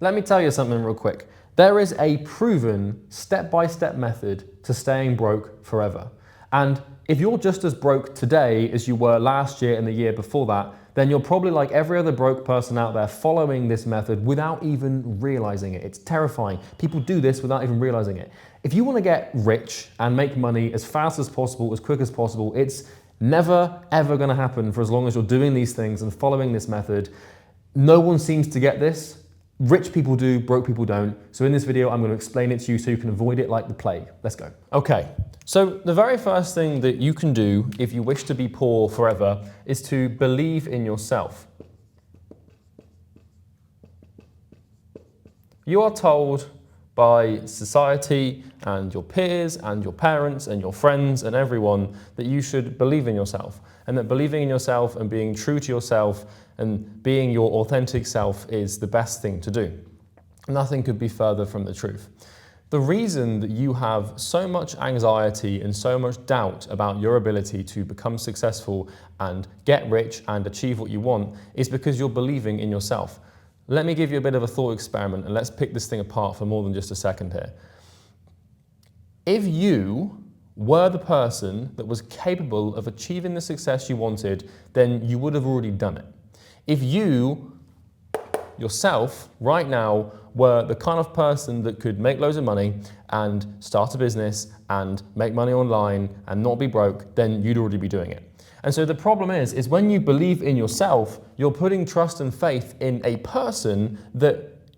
Let me tell you something real quick. There is a proven step-by-step method to staying broke forever. And if you're just as broke today as you were last year and the year before that, then you're probably like every other broke person out there following this method without even realizing it. It's terrifying. People do this without even realizing it. If you want to get rich and make money as fast as possible, as quick as possible, it's never, ever going to happen for as long as you're doing these things and following this method. No one seems to get this. Rich people do, broke people don't. So in this video, I'm going to explain it to you so you can avoid it like the plague. Let's go. Okay, so the very first thing that you can do if you wish to be poor forever is to believe in yourself. You are told by society and your peers and your parents and your friends and everyone that you should believe in yourself, and that believing in yourself and being true to yourself and being your authentic self is the best thing to do. Nothing could be further from the truth. The reason that you have so much anxiety and so much doubt about your ability to become successful and get rich and achieve what you want is because you're believing in yourself. Let me give you a bit of a thought experiment and let's pick this thing apart for more than just a second here. If you were the person that was capable of achieving the success you wanted, then you would have already done it. If you, yourself, right now, were the kind of person that could make loads of money and start a business and make money online and not be broke, then you'd already be doing it. And so the problem is when you believe in yourself, you're putting trust and faith in a person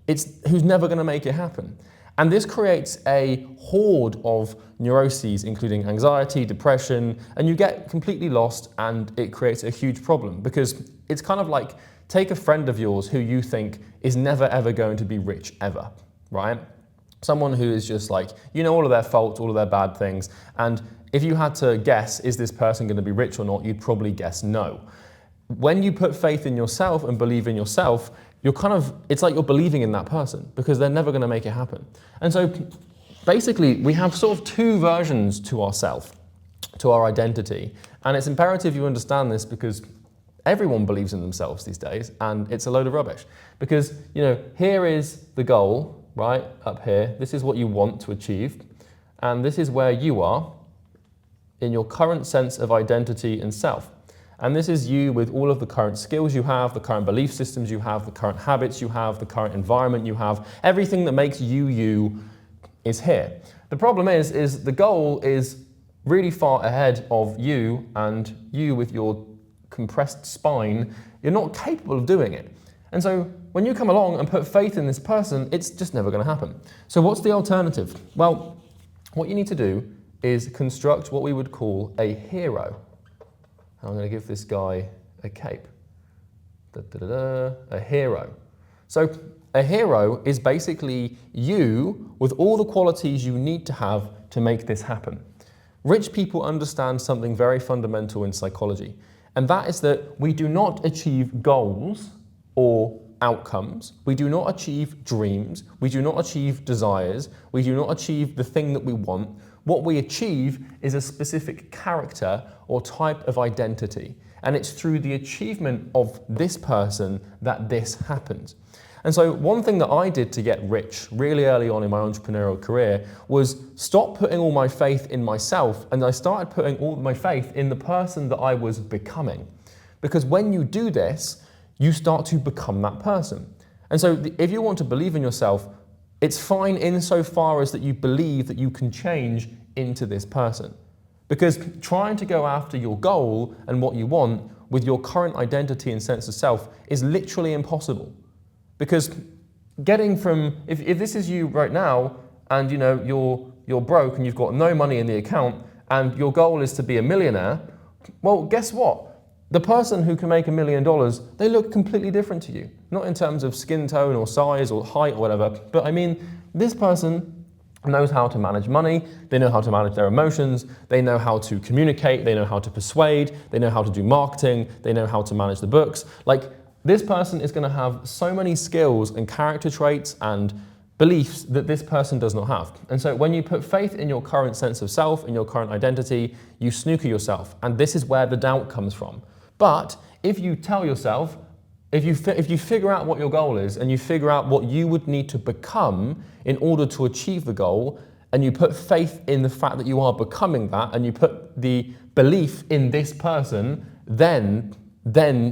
who's never going to make it happen. And this creates a horde of neuroses, including anxiety, depression, and you get completely lost and it creates a huge problem because it's kind of like, take a friend of yours who you think is never ever going to be rich ever, right? Someone who is just like, you know all of their faults, all of their bad things, and if you had to guess, is this person going to be rich or not, you'd probably guess no. When you put faith in yourself and believe in yourself, it's like you're believing in that person because they're never going to make it happen. And so basically we have sort of two versions to ourselves, to our identity. And it's imperative you understand this because everyone believes in themselves these days and it's a load of rubbish. Because, here is the goal, right, up here. This is what you want to achieve. And this is where you are in your current sense of identity and self. And this is you with all of the current skills you have, the current belief systems you have, the current habits you have, the current environment you have, everything that makes you you is here. The problem is the goal is really far ahead of you, and you with your compressed spine, you're not capable of doing it. And so when you come along and put faith in this person, it's just never going to happen. So what's the alternative? Well, what you need to do is construct what we would call a hero. I'm going to give this guy a cape. A hero. So a hero is basically you with all the qualities you need to have to make this happen. Rich people understand something very fundamental in psychology, and that is that we do not achieve goals or outcomes. We do not achieve dreams. We do not achieve desires. We do not achieve the thing that we want. What we achieve is a specific character or type of identity. And it's through the achievement of this person that this happens. And so one thing that I did to get rich really early on in my entrepreneurial career was stop putting all my faith in myself, and I started putting all my faith in the person that I was becoming. Because when you do this, you start to become that person. And so if you want to believe in yourself, it's fine insofar as that you believe that you can change into this person. Because trying to go after your goal and what you want with your current identity and sense of self is literally impossible. Because getting from, if this is you right now and you're broke and you've got no money in the account and your goal is to be a millionaire, well, guess what? The person who can make $1 million, they look completely different to you. Not in terms of skin tone or size or height or whatever, but I mean, this person knows how to manage money, they know how to manage their emotions, they know how to communicate, they know how to persuade, they know how to do marketing, they know how to manage the books. Like, this person is going to have so many skills and character traits and beliefs that this person does not have. And so when you put faith in your current sense of self, in your current identity, you snooker yourself. And this is where the doubt comes from. But if you tell yourself, If you figure out what your goal is and you figure out what you would need to become in order to achieve the goal, and you put faith in the fact that you are becoming that, and you put the belief in this person, then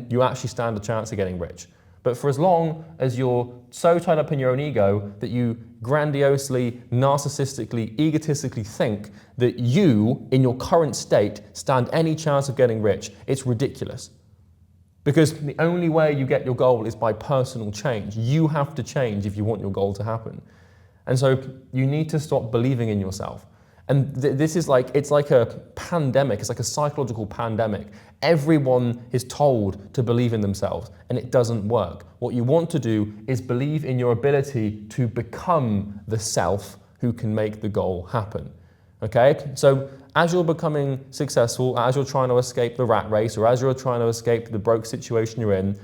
you actually stand a chance of getting rich. But for as long as you're so tied up in your own ego that you grandiosely, narcissistically, egotistically think that you, in your current state, stand any chance of getting rich, it's ridiculous. Because the only way you get your goal is by personal change. You have to change if you want your goal to happen. And so you need to stop believing in yourself. And this is like, it's like a pandemic, it's like a psychological pandemic. Everyone is told to believe in themselves, and it doesn't work. What you want to do is believe in your ability to become the self who can make the goal happen. Okay? So as you're becoming successful, as you're trying to escape the rat race, or as you're trying to escape the broke situation you're in,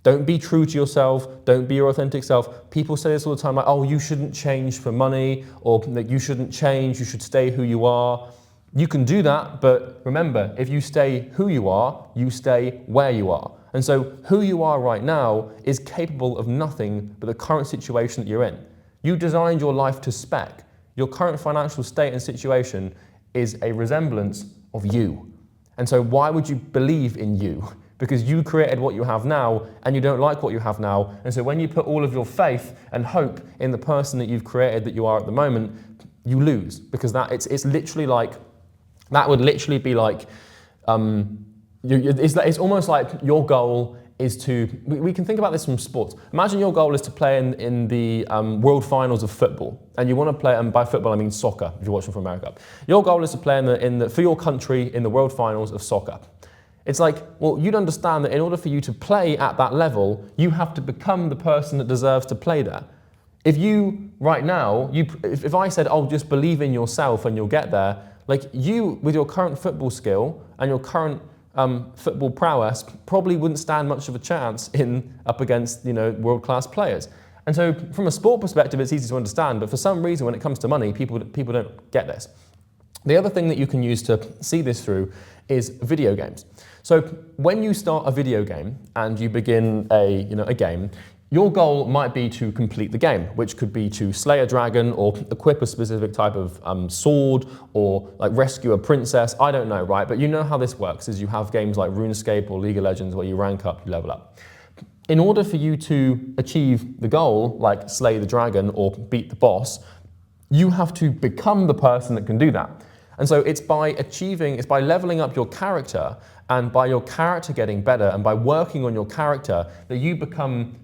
don't be true to yourself, don't be your authentic self. People say this all the time, like, oh, you shouldn't change for money, or that you shouldn't change, you should stay who you are. You can do that, but remember, if you stay who you are, you stay where you are. And so who you are right now is capable of nothing but the current situation that you're in. You designed your life to spec. Your current financial state and situation is a resemblance of you. And so why would you believe in you? Because you created what you have now, and you don't like what you have now. And so when you put all of your faith and hope in the person that you've created that you are at the moment, you lose. Because it's literally like, that would literally be like, it's almost like your goal is to, we can think about this from sports. Imagine your goal is to play in the world finals of football, and you want to play, and by football I mean soccer, if you're watching from America. Your goal is to play for your country in the world finals of soccer. It's like, well, you'd understand that in order for you to play at that level, you have to become the person that deserves to play there. If you, right now, if I said, oh, just believe in yourself and you'll get there, like you, with your current football skill and your current football prowess, probably wouldn't stand much of a chance up against, world-class players. And so from a sport perspective, it's easy to understand, but for some reason, when it comes to money, people don't get this. The other thing that you can use to see this through is video games. So when you start a video game and you begin a game, your goal might be to complete the game, which could be to slay a dragon or equip a specific type of sword or like rescue a princess. I don't know, right? But you know how this works is you have games like RuneScape or League of Legends where you rank up, you level up. In order for you to achieve the goal, like slay the dragon or beat the boss, you have to become the person that can do that. And so it's by leveling up your character, and by your character getting better, and by working on your character, that you become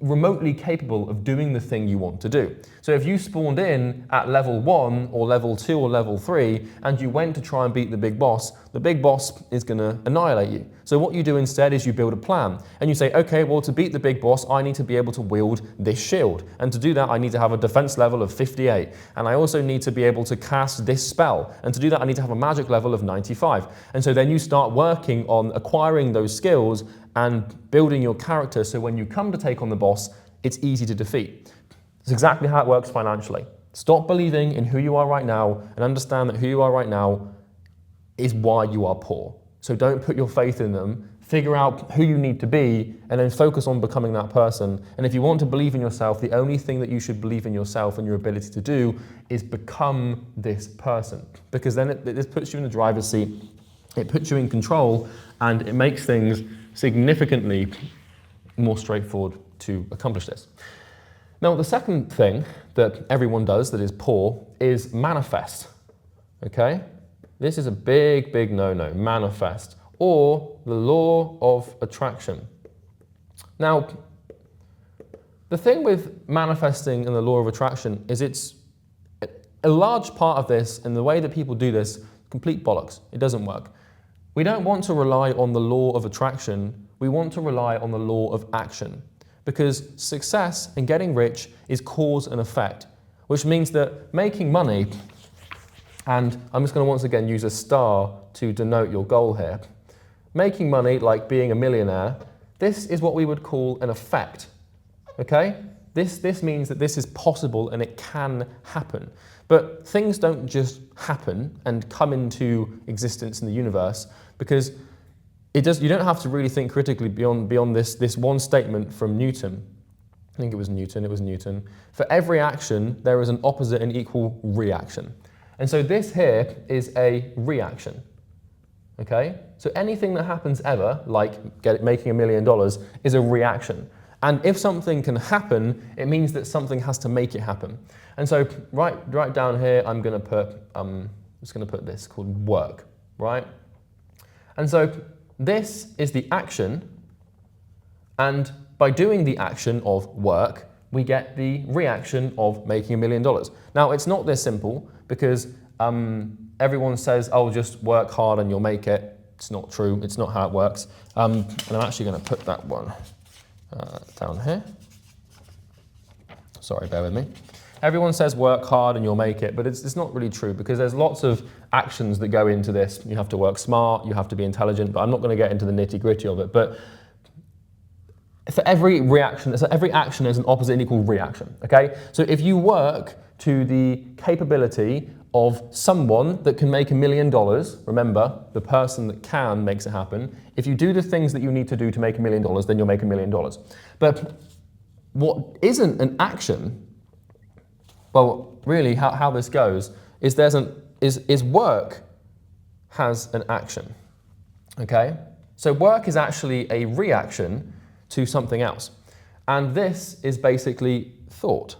remotely capable of doing the thing you want to do. So if you spawned in at level 1 or level 2 or level 3 and you went to try and beat the big boss is going to annihilate you. So what you do instead is you build a plan and you say, okay, well, to beat the big boss, I need to be able to wield this shield. And to do that, I need to have a defense level of 58. And I also need to be able to cast this spell. And to do that, I need to have a magic level of 95. And so then you start working on acquiring those skills and building your character so when you come to take on the boss, it's easy to defeat. It's exactly how it works financially. Stop believing in who you are right now and understand that who you are right now is why you are poor. So don't put your faith in them. Figure out who you need to be and then focus on becoming that person. And if you want to believe in yourself, the only thing that you should believe in yourself and your ability to do is become this person. Because then it puts you in the driver's seat, it puts you in control, and it makes things significantly more straightforward to accomplish this. Now, the second thing that everyone does that is poor is manifest, okay? This is a big, big no-no, manifest, or the law of attraction. Now, the thing with manifesting and the law of attraction is it's a large part of this, and the way that people do this, complete bollocks. It doesn't work. We don't want to rely on the law of attraction, we want to rely on the law of action. Because success and getting rich is cause and effect, which means that making money, and I'm just going to once again use a star to denote your goal here. Making money, like being a millionaire, this is what we would call an effect, okay? This means that this is possible and it can happen. But things don't just happen and come into existence in the universe, because you don't have to really think critically beyond this one statement from Newton. I think it was Newton. For every action, there is an opposite and equal reaction. And so this here is a reaction, okay? So anything that happens ever, like making $1 million, is a reaction. And if something can happen, it means that something has to make it happen. And so right down here, I'm just gonna put this called work, right? And so this is the action, and by doing the action of work, we get the reaction of making $1 million. Now, it's not this simple, because everyone says, oh, just work hard and you'll make it. It's not true. It's not how it works. And I'm actually going to put that one down here. Sorry, bear with me. Everyone says work hard and you'll make it, but it's not really true, because there's lots of actions that go into this. You have to work smart, you have to be intelligent, but I'm not going to get into the nitty-gritty of it. But for every reaction, so every action is an opposite and equal reaction, okay? So if you work to the capability of someone that can make $1 million, remember, the person that can makes it happen. If you do the things that you need to do to make $1 million, then you'll make $1 million. But what isn't an action, well, really how this goes is work has an action, okay? So work is actually a reaction to something else. And this is basically thought.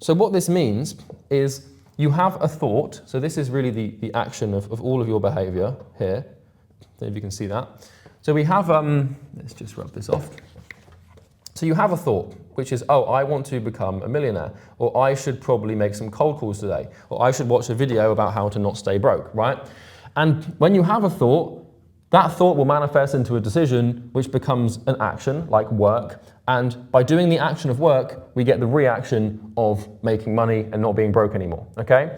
So what this means is you have a thought. So this is really the action of all of your behavior here. I don't know if you can see that. So we have, let's just rub this off. So you have a thought, which is, oh, I want to become a millionaire, or I should probably make some cold calls today, or I should watch a video about how to not stay broke, right? And when you have a thought, that thought will manifest into a decision, which becomes an action, like work. And by doing the action of work, we get the reaction of making money and not being broke anymore, okay?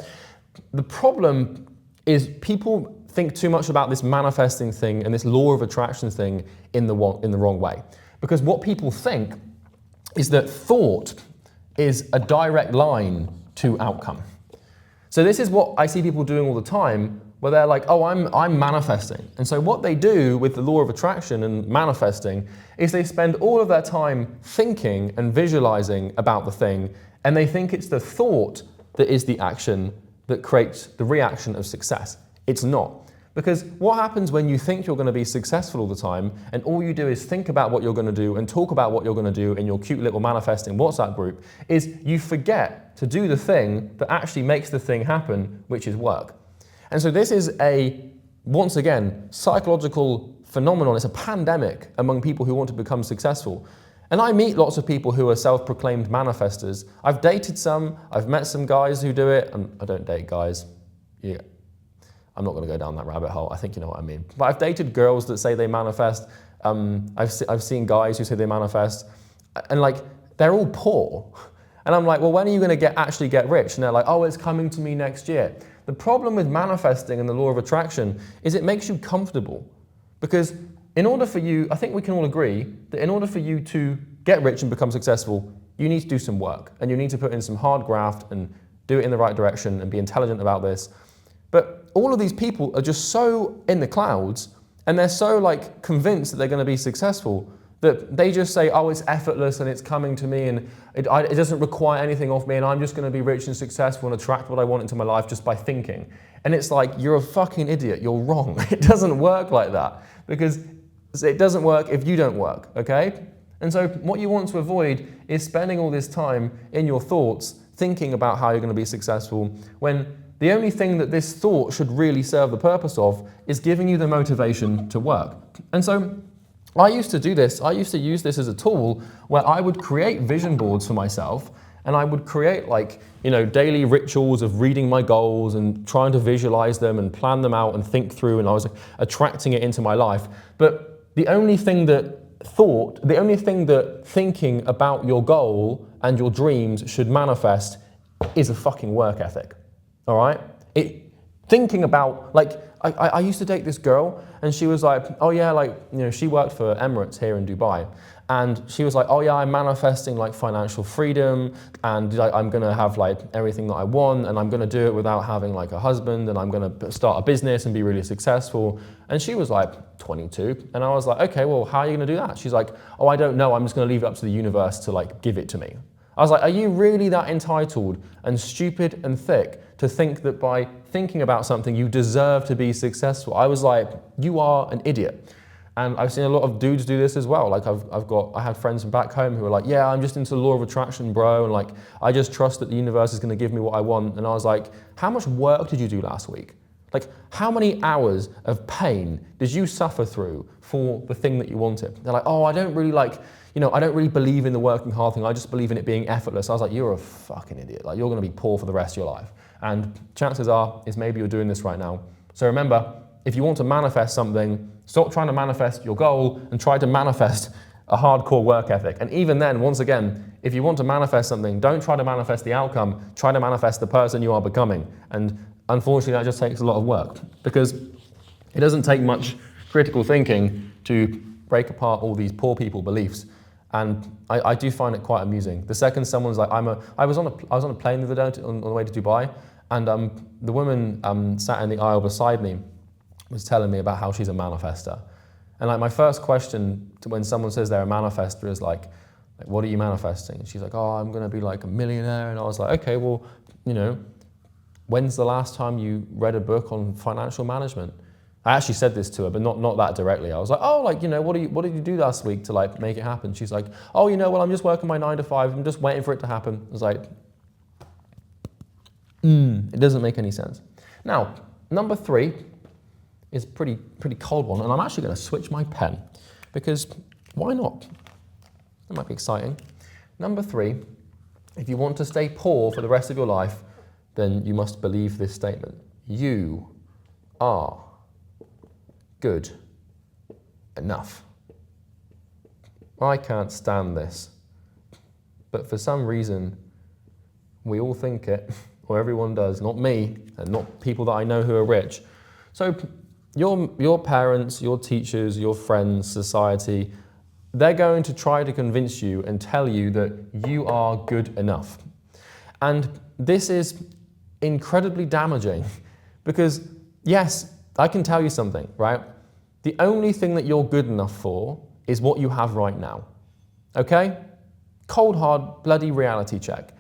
The problem is people think too much about this manifesting thing and this law of attraction thing in the wrong way. Because what people think is that thought is a direct line to outcome. So this is what I see people doing all the time, where they're like, oh, I'm manifesting. And so what they do with the law of attraction and manifesting is they spend all of their time thinking and visualizing about the thing, and they think it's the thought that is the action that creates the reaction of success. It's not. Because what happens when you think you're going to be successful all the time, and all you do is think about what you're going to do and talk about what you're going to do in your cute little manifesting WhatsApp group, is you forget to do the thing that actually makes the thing happen, which is work. And so this is once again, psychological phenomenon. It's a pandemic among people who want to become successful. And I meet lots of people who are self-proclaimed manifestors. I've dated some, I've met some guys who do it, and I don't date guys. Yeah. I'm not going to go down that rabbit hole. I think you know what I mean. But I've dated girls that say they manifest. I've seen guys who say they manifest, and like they're all poor. And I'm like, well, when are you going to actually get rich? And they're like, oh, it's coming to me next year. The problem with manifesting and the law of attraction is it makes you comfortable. Because in order for you, I think we can all agree that in order for you to get rich and become successful, you need to do some work, and you need to put in some hard graft and do it in the right direction and be intelligent about this. But all of these people are just so in the clouds, and they're so like convinced that they're going to be successful, that they just say, oh, it's effortless and it's coming to me, and it doesn't require anything of me, and I'm just going to be rich and successful and attract what I want into my life just by thinking. And it's like, you're a fucking idiot, you're wrong. It doesn't work like that, because it doesn't work if you don't work, okay? And so what you want to avoid is spending all this time in your thoughts thinking about how you're going to be successful, when the only thing that this thought should really serve the purpose of is giving you the motivation to work. And so I used to do this. I used to use this as a tool where I would create vision boards for myself, and I would create daily rituals of reading my goals and trying to visualize them and plan them out and think through, and I was attracting it into my life. But the only thing that thinking about your goal and your dreams should manifest is a fucking work ethic. All right? Thinking about, I used to date this girl, and she was like, oh yeah, she worked for Emirates here in Dubai. And she was like, oh yeah, I'm manifesting like financial freedom, and like, I'm gonna have like everything that I want, and I'm gonna do it without having like a husband, and I'm gonna start a business and be really successful. And she was like 22, and I was like, okay, well, how are you gonna do that? She's like, oh, I don't know, I'm just gonna leave it up to the universe to like give it to me. I was like, are you really that entitled and stupid and thick to think that by thinking about something you deserve to be successful? I was like, you are an idiot. And I've seen a lot of dudes do this as well. Like I had friends from back home who were like, yeah, I'm just into the law of attraction, bro. And like, I just trust that the universe is gonna give me what I want. And I was like, how much work did you do last week? Like, how many hours of pain did you suffer through for the thing that you wanted? They're like, oh, I don't really I don't really believe in the working hard thing. I just believe in it being effortless. I was like, you're a fucking idiot. Like, you're gonna be poor for the rest of your life. And chances are, is maybe you're doing this right now. So remember, if you want to manifest something, stop trying to manifest your goal and try to manifest a hardcore work ethic. And even then, once again, if you want to manifest something, don't try to manifest the outcome, try to manifest the person you are becoming. And unfortunately, that just takes a lot of work, because it doesn't take much critical thinking to break apart all these poor people beliefs. And I do find it quite amusing. The second someone's like, I was on a plane the other day on the way to Dubai, and the woman sat in the aisle beside me was telling me about how she's a manifester. And like, my first question to when someone says they're a manifester is like, what are you manifesting? And she's like, oh, I'm gonna be like a millionaire. And I was like, okay, well, when's the last time you read a book on financial management? I actually said this to her, but not that directly. I was like, oh, like, what did you do last week to like make it happen? She's like, oh, well, I'm just working my 9 to 5. I'm just waiting for it to happen. I was like, it doesn't make any sense. Now, number 3 is a pretty cold one, and I'm actually going to switch my pen, because why not? That might be exciting. Number 3, if you want to stay poor for the rest of your life, then you must believe this statement. You are good enough. I can't stand this, but for some reason, we all think it, or everyone does, not me, and not people that I know who are rich. So your parents, your teachers, your friends, society, they're going to try to convince you and tell you that you are good enough. And this is incredibly damaging, because yes, I can tell you something, right? The only thing that you're good enough for is what you have right now, okay? Cold, hard, bloody reality check.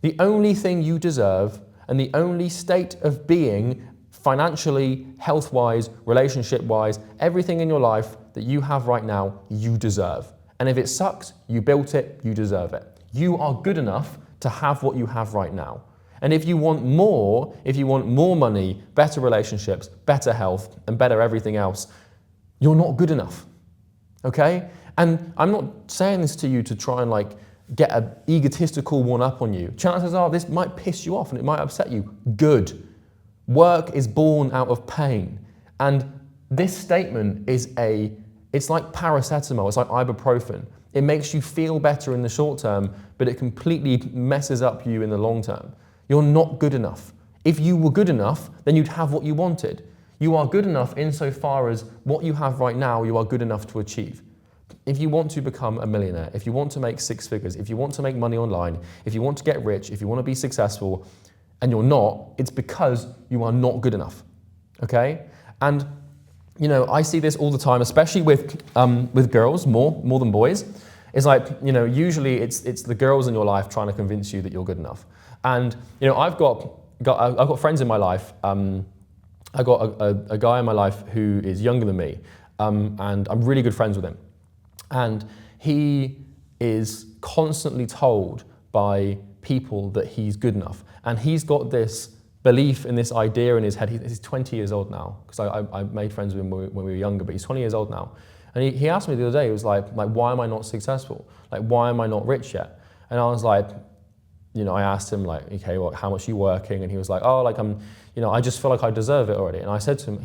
The only thing you deserve, and the only state of being, financially, health-wise, relationship-wise, everything in your life that you have right now, you deserve. And if it sucks, you built it, you deserve it. You are good enough to have what you have right now. And if you want more money, better relationships, better health, and better everything else, you're not good enough, okay? And I'm not saying this to you to try and like get an egotistical one-up on you. Chances are this might piss you off and it might upset you. Good. Work is born out of pain. And this statement it's like paracetamol, it's like ibuprofen. It makes you feel better in the short term, but it completely messes up you in the long term. You're not good enough. If you were good enough, then you'd have what you wanted. You are good enough insofar as what you have right now, you are good enough to achieve. If you want to become a millionaire, if you want to make 6 figures, if you want to make money online, if you want to get rich, if you want to be successful, and you're not, it's because you are not good enough, okay? And, I see this all the time, especially with girls, more than boys. It's like, usually it's the girls in your life trying to convince you that you're good enough. And, I've got friends in my life. I've got a guy in my life who is younger than me, and I'm really good friends with him. And he is constantly told by people that he's good enough. And he's got this belief and this idea in his head. He's 20 years old now, because I made friends with him when we were younger, but he's 20 years old now. And he asked me the other day, he was like, why am I not successful? Like, why am I not rich yet? And I was like, I asked him like, okay, well, how much are you working? And he was like, oh, like I just feel like I deserve it already. And I said to him,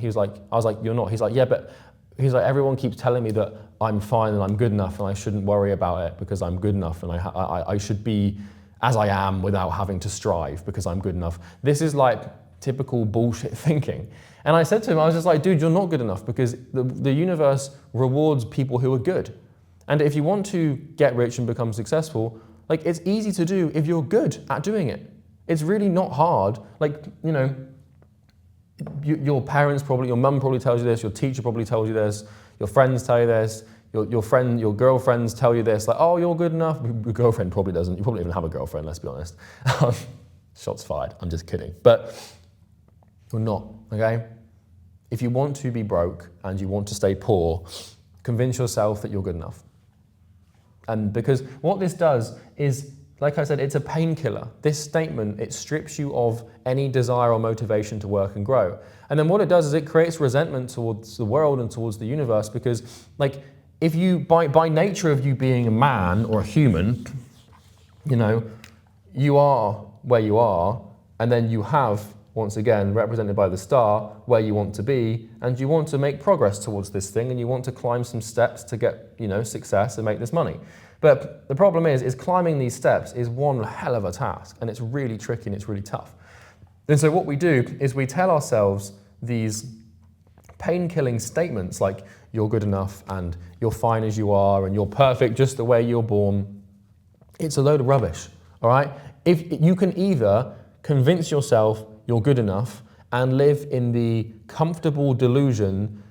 I was like, you're not. He's like, yeah, but he's like, everyone keeps telling me that I'm fine and I'm good enough and I shouldn't worry about it because I'm good enough, and I should be as I am without having to strive because I'm good enough. This is like typical bullshit thinking. And I said to him, I was just like, dude, you're not good enough, because the universe rewards people who are good. And if you want to get rich and become successful, like it's easy to do if you're good at doing it. It's really not hard. Like, you know, your parents probably, your mum probably tells you this, your teacher probably tells you this, your friends tell you this, your girlfriends tell you this, like, oh, you're good enough. Your girlfriend probably doesn't. You probably even have a girlfriend, let's be honest. Shots fired, I'm just kidding. But you're not, okay? If you want to be broke and you want to stay poor, convince yourself that you're good enough. And because what this does is, like I said, it's a painkiller. This statement, it strips you of any desire or motivation to work and grow. And then what it does is it creates resentment towards the world and towards the universe, because like if you, by nature of you being a man or a human, you know, you are where you are, and then you have, once again, represented by the star, where you want to be, and you want to make progress towards this thing, and you want to climb some steps to get, you know, success and make this money. But the problem is climbing these steps is one hell of a task, and it's really tricky and it's really tough. And so what we do is we tell ourselves these pain-killing statements like, you're good enough, and you're fine as you are, and you're perfect just the way you're born. It's a load of rubbish, all right? If you can either convince yourself you're good enough and live in the comfortable delusion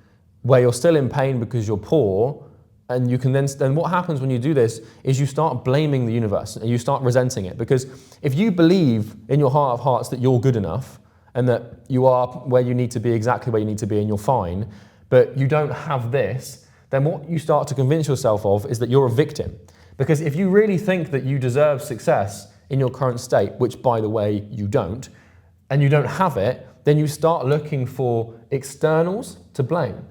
where you're still in pain because you're poor, and you can then what happens when you do this is you start blaming the universe and you start resenting it. Because if you believe in your heart of hearts that you're good enough and that you are where you need to be, exactly where you need to be, and you're fine, but you don't have this, then what you start to convince yourself of is that you're a victim. Because if you really think that you deserve success in your current state, which by the way you don't, and you don't have it, then you start looking for externals to blame.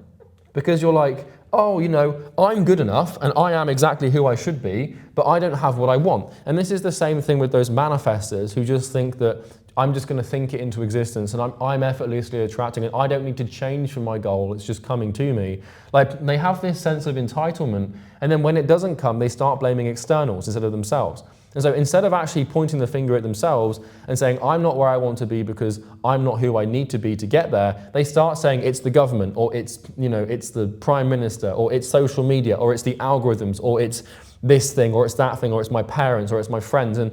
Because you're like, oh, you know, I'm good enough and I am exactly who I should be, but I don't have what I want. And this is the same thing with those manifestors who just think that I'm just going to think it into existence and I'm effortlessly attracting it. I don't need to change for my goal. It's just coming to me. Like, they have this sense of entitlement, and then when it doesn't come, they start blaming externals instead of themselves. And so instead of actually pointing the finger at themselves and saying, I'm not where I want to be because I'm not who I need to be to get there, they start saying it's the government, or it's, you know, it's the prime minister, or it's social media, or it's the algorithms, or it's this thing, or it's that thing, or it's my parents, or it's my friends. And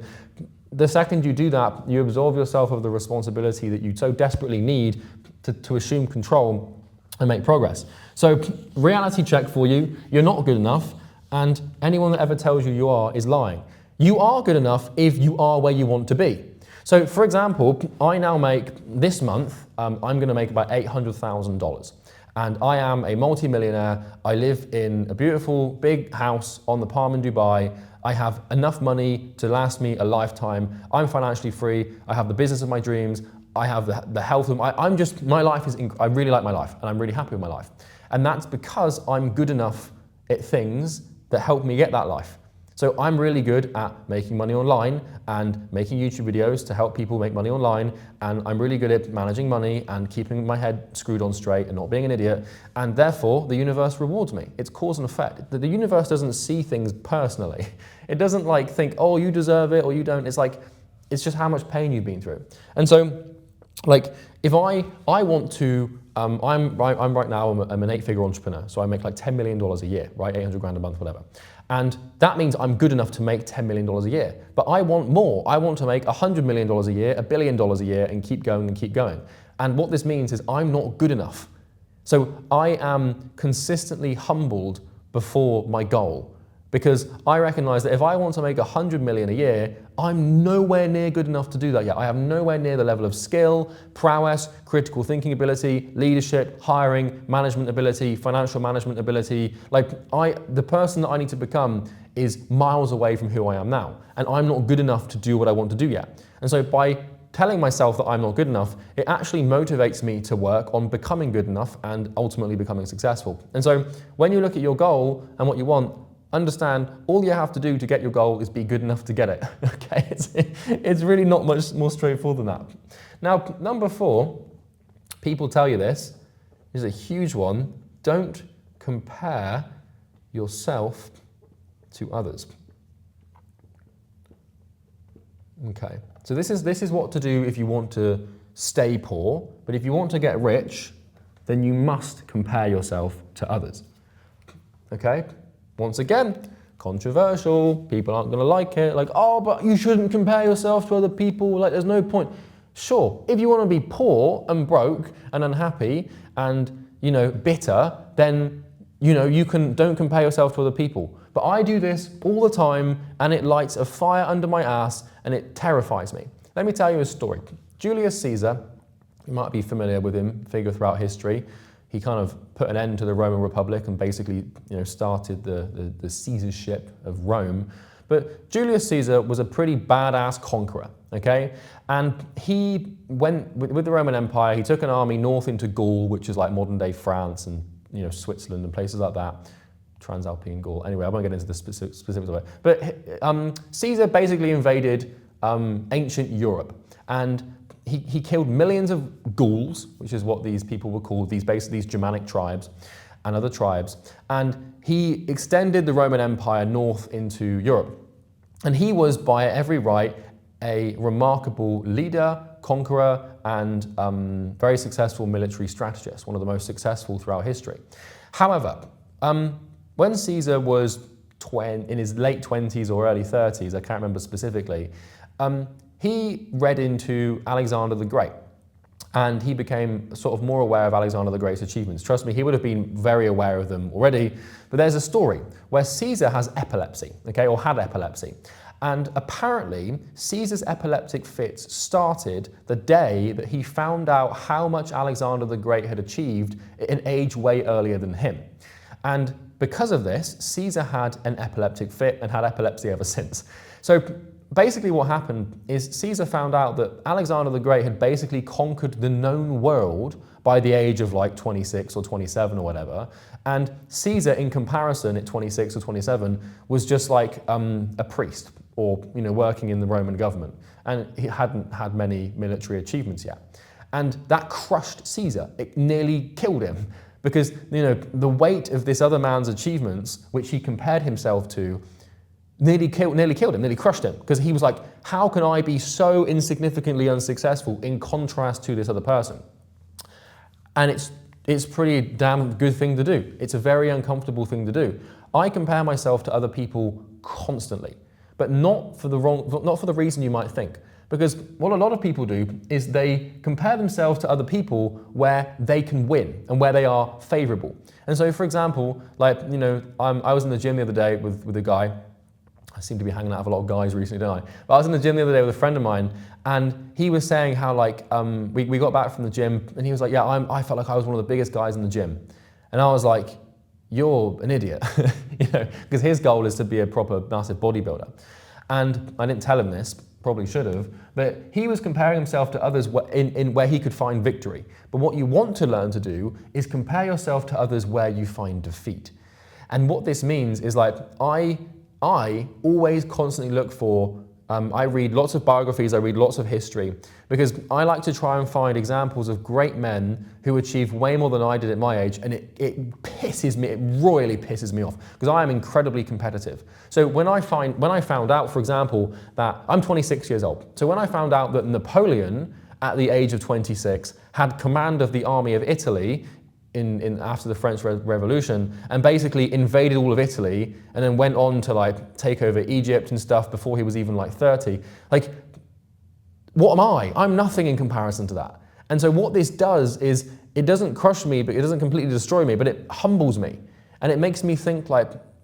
the second you do that, you absolve yourself of the responsibility that you so desperately need to assume control and make progress. So reality check for you, you're not good enough, and anyone that ever tells you you are is lying. You are good enough if you are where you want to be. So for example, I now make, this month, I'm going to make about $800,000. And I am a multi-millionaire. I live in a beautiful big house on the Palm in Dubai. I have enough money to last me a lifetime. I'm financially free. I have the business of my dreams. I have the health of my life is, I really like my life and I'm really happy with my life. And that's because I'm good enough at things that help me get that life. So I'm really good at making money online and making YouTube videos to help people make money online, and I'm really good at managing money and keeping my head screwed on straight and not being an idiot, and therefore the universe rewards me. It's cause and effect. The universe doesn't see things personally. It doesn't like think, oh, you deserve it or you don't. It's like, it's just how much pain you've been through. And so, like, if I want to, I'm right now, I'm an 8-figure entrepreneur, so I make like $10 million a year, right? 800 grand a month, whatever. And that means I'm good enough to make $10 million a year. But I want more. I want to make $100 million a year, $1 billion a year, and keep going and keep going. And what this means is I'm not good enough. So I am consistently humbled before my goal, because I recognize that if I want to make 100 million a year, I'm nowhere near good enough to do that yet. I have nowhere near the level of skill, prowess, critical thinking ability, leadership, hiring, management ability, financial management ability. Like, the person that I need to become is miles away from who I am now. And I'm not good enough to do what I want to do yet. And so by telling myself that I'm not good enough, it actually motivates me to work on becoming good enough and ultimately becoming successful. And so when you look at your goal and what you want, understand all you have to do to get your goal is be good enough to get it. Okay, it's really not much more straightforward than that. Now, number 4, people tell you this, is a huge one. Don't compare yourself to others. Okay, so this is what to do if you want to stay poor, but if you want to get rich, then you must compare yourself to others. Okay? Once again, controversial, people aren't going to like it, like, oh, but you shouldn't compare yourself to other people, like there's no point. Sure, if you want to be poor and broke and unhappy and, bitter, then, don't compare yourself to other people. But I do this all the time and it lights a fire under my ass and it terrifies me. Let me tell you a story. Julius Caesar, you might be familiar with him, figure throughout history. He kind of put an end to the Roman Republic and basically, started the Caesarship of Rome. But Julius Caesar was a pretty badass conqueror, okay? And he went, with the Roman Empire, he took an army north into Gaul, which is like modern day France and, Switzerland and places like that. Transalpine Gaul. Anyway, I won't get into the specifics of it. But Caesar basically invaded ancient Europe. And he killed millions of Gauls, which is what these people were called, these Germanic tribes and other tribes. And he extended the Roman Empire north into Europe. And he was, by every right, a remarkable leader, conqueror, and very successful military strategist, one of the most successful throughout history. However, when Caesar was in his late 20s or early 30s, I can't remember specifically, he read into Alexander the Great. And he became sort of more aware of Alexander the Great's achievements. Trust me, he would have been very aware of them already. But there's a story where Caesar has epilepsy, okay, or had epilepsy. And apparently, Caesar's epileptic fits started the day that he found out how much Alexander the Great had achieved at an age way earlier than him. And because of this, Caesar had an epileptic fit and had epilepsy ever since. So basically what happened is Caesar found out that Alexander the Great had basically conquered the known world by the age of like 26 or 27 or whatever. And Caesar, in comparison at 26 or 27, was just like a priest or working in the Roman government. And he hadn't had many military achievements yet. And that crushed Caesar. It nearly killed him because the weight of this other man's achievements, which he compared himself to, nearly killed him, nearly crushed him, because he was like, how can I be so insignificantly unsuccessful in contrast to this other person? And it's pretty damn good thing to do. It's a very uncomfortable thing to do. I compare myself to other people constantly, but not for the reason you might think. Because what a lot of people do is they compare themselves to other people where they can win and where they are favorable. And so, for example, I was in the gym the other day with a guy. I seem to be hanging out with a lot of guys recently, don't I? But I was in the gym the other day with a friend of mine, and he was saying how we got back from the gym, and he was like, yeah, I felt like I was one of the biggest guys in the gym. And I was like, you're an idiot, because his goal is to be a proper massive bodybuilder. And I didn't tell him this, probably should have, but he was comparing himself to others in where he could find victory. But what you want to learn to do is compare yourself to others where you find defeat. And what this means is I always constantly look for, I read lots of biographies, I read lots of history, because I like to try and find examples of great men who achieved way more than I did at my age, and it royally pisses me off, because I am incredibly competitive. So when I found out, for example, that I'm 26 years old, so when I found out that Napoleon, at the age of 26, had command of the army of Italy, after the French Revolution, and basically invaded all of Italy and then went on to take over Egypt and stuff before he was even 30. What am I? I'm nothing in comparison to that. And so what this does is it doesn't crush me, but it doesn't completely destroy me, but it humbles me. And it makes me think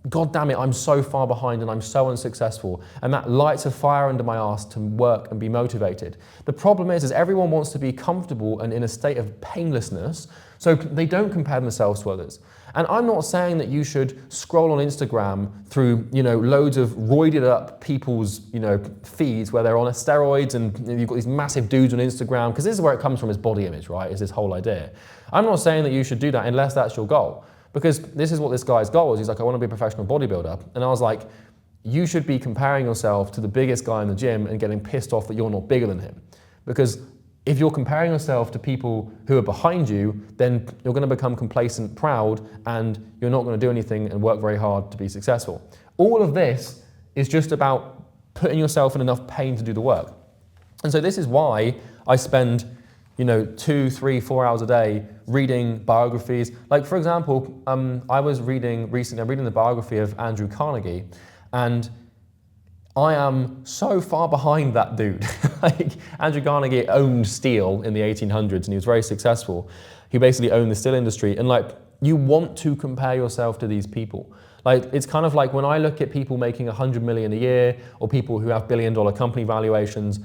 God damn it, I'm so far behind and I'm so unsuccessful. And that lights a fire under my ass to work and be motivated. The problem is everyone wants to be comfortable and in a state of painlessness, so they don't compare themselves to others. And I'm not saying that you should scroll on Instagram through, loads of roided up people's, feeds where they're on steroids and you've got these massive dudes on Instagram, because this is where it comes from, is body image, right? Is this whole idea. I'm not saying that you should do that unless that's your goal. Because this is what this guy's goal was. He's like, I want to be a professional bodybuilder. And I was like, you should be comparing yourself to the biggest guy in the gym and getting pissed off that you're not bigger than him. Because if you're comparing yourself to people who are behind you, then you're going to become complacent, proud, and you're not going to do anything and work very hard to be successful. All of this is just about putting yourself in enough pain to do the work. And so this is why I spend 2, 3, 4 hours a day reading biographies. Like, for example, I was reading recently, I'm reading the biography of Andrew Carnegie, and I am so far behind that dude. Like, Andrew Carnegie owned steel in the 1800s and he was very successful. He basically owned the steel industry, and like, you want to compare yourself to these people. Like, it's kind of like when I look at people making 100 million a year or people who have billion-dollar company valuations,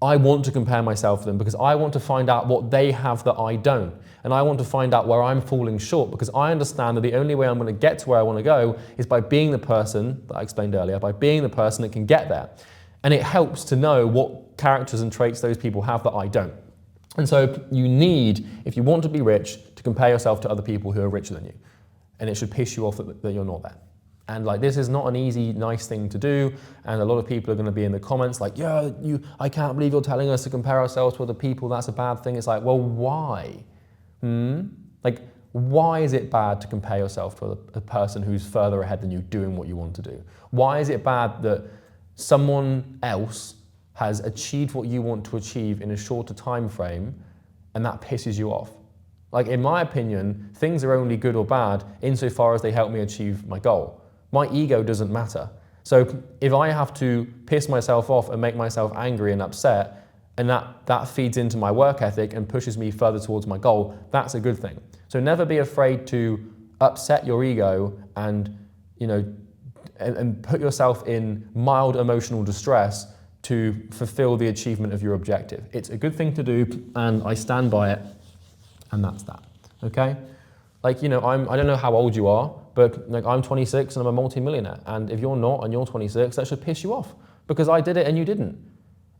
I want to compare myself to them because I want to find out what they have that I don't. And I want to find out where I'm falling short, because I understand that the only way I'm going to get to where I want to go is by being the person that I explained earlier, by being the person that can get there. And it helps to know what characters and traits those people have that I don't. And so you need, if you want to be rich, to compare yourself to other people who are richer than you. And it should piss you off that you're not there. And like, this is not an easy, nice thing to do. And a lot of people are going to be in the comments like, yeah, I can't believe you're telling us to compare ourselves to other people. That's a bad thing. It's like, well, why? Like, why is it bad to compare yourself to a person who's further ahead than you doing what you want to do? Why is it bad that someone else has achieved what you want to achieve in a shorter time frame and that pisses you off? Like, in my opinion, things are only good or bad insofar as they help me achieve my goal. My ego doesn't matter. So if I have to piss myself off and make myself angry and upset, and that feeds into my work ethic and pushes me further towards my goal, that's a good thing. So never be afraid to upset your ego and, and put yourself in mild emotional distress to fulfill the achievement of your objective. It's a good thing to do, and I stand by it, and that's that, okay? Like, I don't know how old you are, but like, I'm 26 and I'm a multi-millionaire. And if you're not and you're 26, that should piss you off, because I did it and you didn't.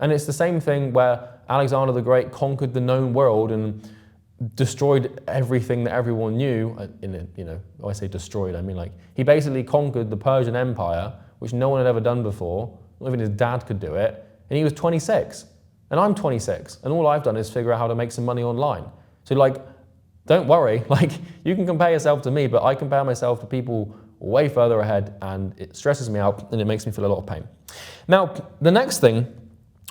And it's the same thing where Alexander the Great conquered the known world and destroyed everything that everyone knew. When I say destroyed, I mean like, he basically conquered the Persian Empire, which no one had ever done before. Not even his dad could do it. And he was 26. And I'm 26. And all I've done is figure out how to make some money online. So like, don't worry, like, you can compare yourself to me, but I compare myself to people way further ahead, and it stresses me out and it makes me feel a lot of pain. Now, the next thing,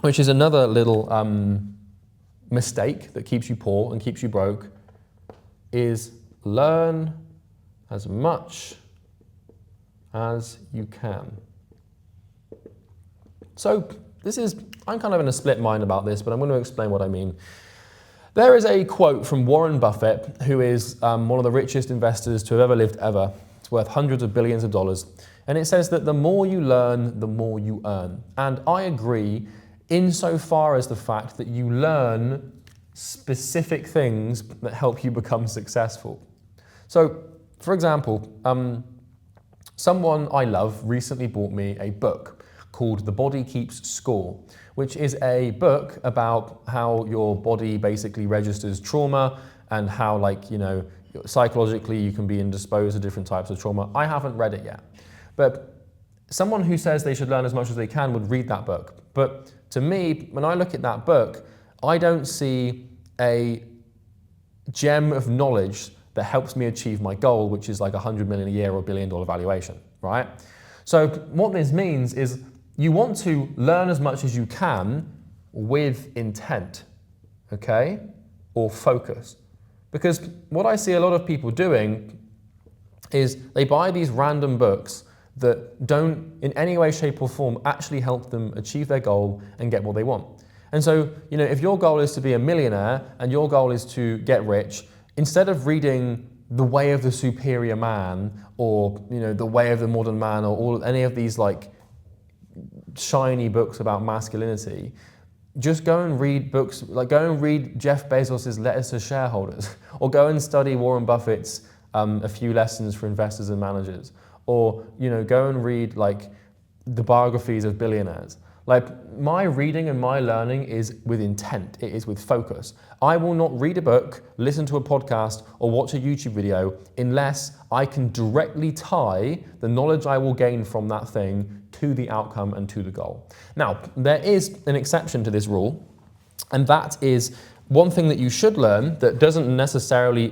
which is another little mistake that keeps you poor and keeps you broke, is learn as much as you can. So I'm kind of in a split mind about this, but I'm going to explain what I mean. There is a quote from Warren Buffett, who is one of the richest investors to have ever lived ever. It's worth hundreds of billions of dollars. And it says that the more you learn, the more you earn. And I agree insofar as the fact that you learn specific things that help you become successful. So, for example, someone I love recently bought me a book called The Body Keeps Score, which is a book about how your body basically registers trauma and how, psychologically you can be indisposed to different types of trauma. I haven't read it yet, but someone who says they should learn as much as they can would read that book. But to me, when I look at that book, I don't see a gem of knowledge that helps me achieve my goal, which is like 100 million a year or $1 billion valuation, right? So what this means is you want to learn as much as you can with intent, okay? Or focus. Because what I see a lot of people doing is they buy these random books that don't in any way, shape or form actually help them achieve their goal and get what they want. And so, if your goal is to be a millionaire and your goal is to get rich, instead of reading The Way of the Superior Man or, The Way of the Modern Man or any of these shiny books about masculinity, just go and read books, go and read Jeff Bezos' Letters to Shareholders, or go and study Warren Buffett's A Few Lessons for Investors and Managers, or go and read the biographies of billionaires. My reading and my learning is with intent, it is with focus. I will not read a book, listen to a podcast, or watch a YouTube video unless I can directly tie the knowledge I will gain from that thing to the outcome and to the goal. Now, there is an exception to this rule, and that is one thing that you should learn that doesn't necessarily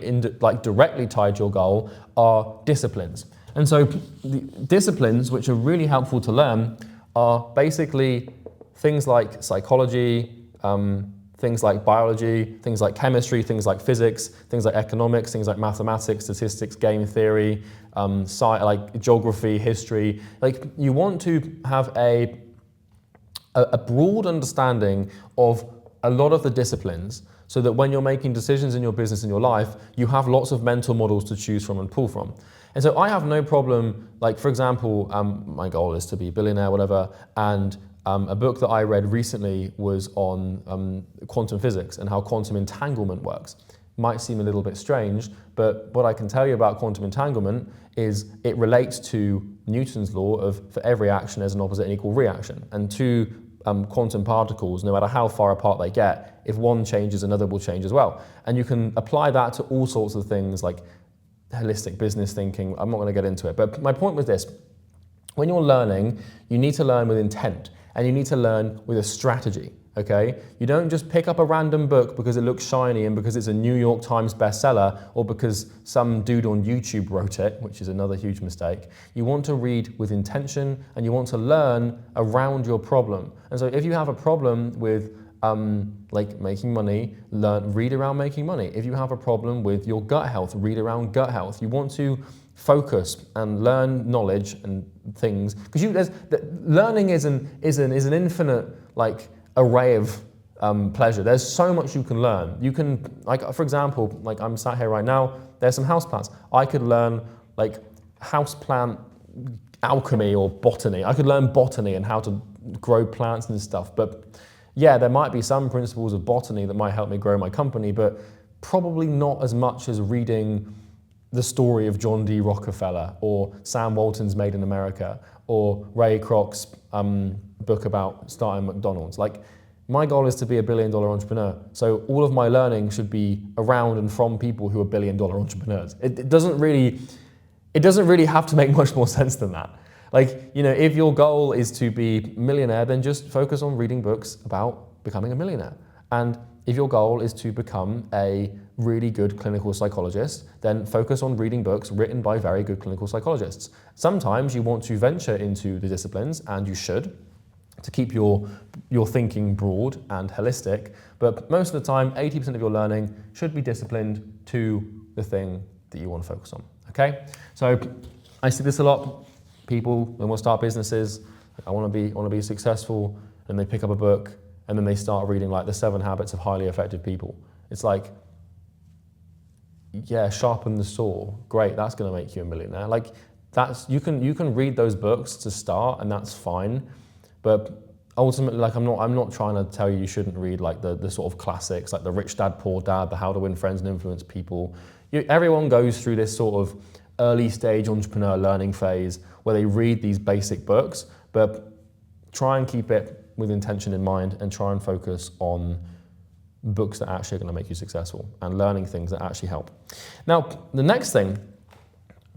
directly tie to your goal are disciplines. And so the disciplines which are really helpful to learn are basically things like psychology, things like biology, things like chemistry, things like physics, things like economics, things like mathematics, statistics, game theory, like geography, history. Like, you want to have a broad understanding of a lot of the disciplines, so that when you're making decisions in your business and your life, you have lots of mental models to choose from and pull from. And so I have no problem, like, for example, my goal is to be a billionaire, whatever, and a book that I read recently was on quantum physics and how quantum entanglement works. Might seem a little bit strange, but what I can tell you about quantum entanglement is it relates to Newton's law of for every action there's an opposite and equal reaction. And two quantum particles, no matter how far apart they get, if one changes, another will change as well. And you can apply that to all sorts of things like holistic business thinking. I'm not going to get into it, but my point was this. When you're learning, you need to learn with intent, and you need to learn with a strategy, okay? You don't just pick up a random book because it looks shiny and because it's a New York Times bestseller or because some dude on YouTube wrote it, which is another huge mistake. You want to read with intention, and you want to learn around your problem. And so if you have a problem with like making money, read around making money. If you have a problem with your gut health, read around gut health. You want to focus and learn knowledge and things, because learning is an infinite like array of pleasure. There's so much you can learn. You can, like, for example, like I'm sat here right now, there's some houseplants. I could learn like houseplant alchemy or botany. I could learn botany and how to grow plants and stuff, but yeah, there might be some principles of botany that might help me grow my company, but probably not as much as reading the story of John D. Rockefeller or Sam Walton's Made in America or Ray Kroc's book about starting McDonald's. Like, my goal is to be a billion-dollar entrepreneur. So all of my learning should be around and from people who are billion-dollar entrepreneurs. It doesn't really have to make much more sense than that. Like, you know, if your goal is to be a millionaire, then just focus on reading books about becoming a millionaire. And if your goal is to become a really good clinical psychologist, then focus on reading books written by very good clinical psychologists. Sometimes you want to venture into the disciplines, and you should, to keep your thinking broad and holistic. But most of the time, 80% of your learning should be disciplined to the thing that you want to focus on, okay? So I see this a lot. People, when we'll start businesses, I want to be successful, and they pick up a book and then they start reading like the 7 Habits of Highly Effective People. It's like, yeah, sharpen the saw. Great, that's going to make you a millionaire. Like, that's you can read those books to start, and that's fine. But ultimately, like, I'm not trying to tell you shouldn't read like the sort of classics, like the Rich Dad Poor Dad, the How to Win Friends and Influence People. Everyone goes through this sort of early stage entrepreneur learning phase where they read these basic books, but try and keep it with intention in mind and try and focus on books that actually are going to make you successful and learning things that actually help. Now, the next thing,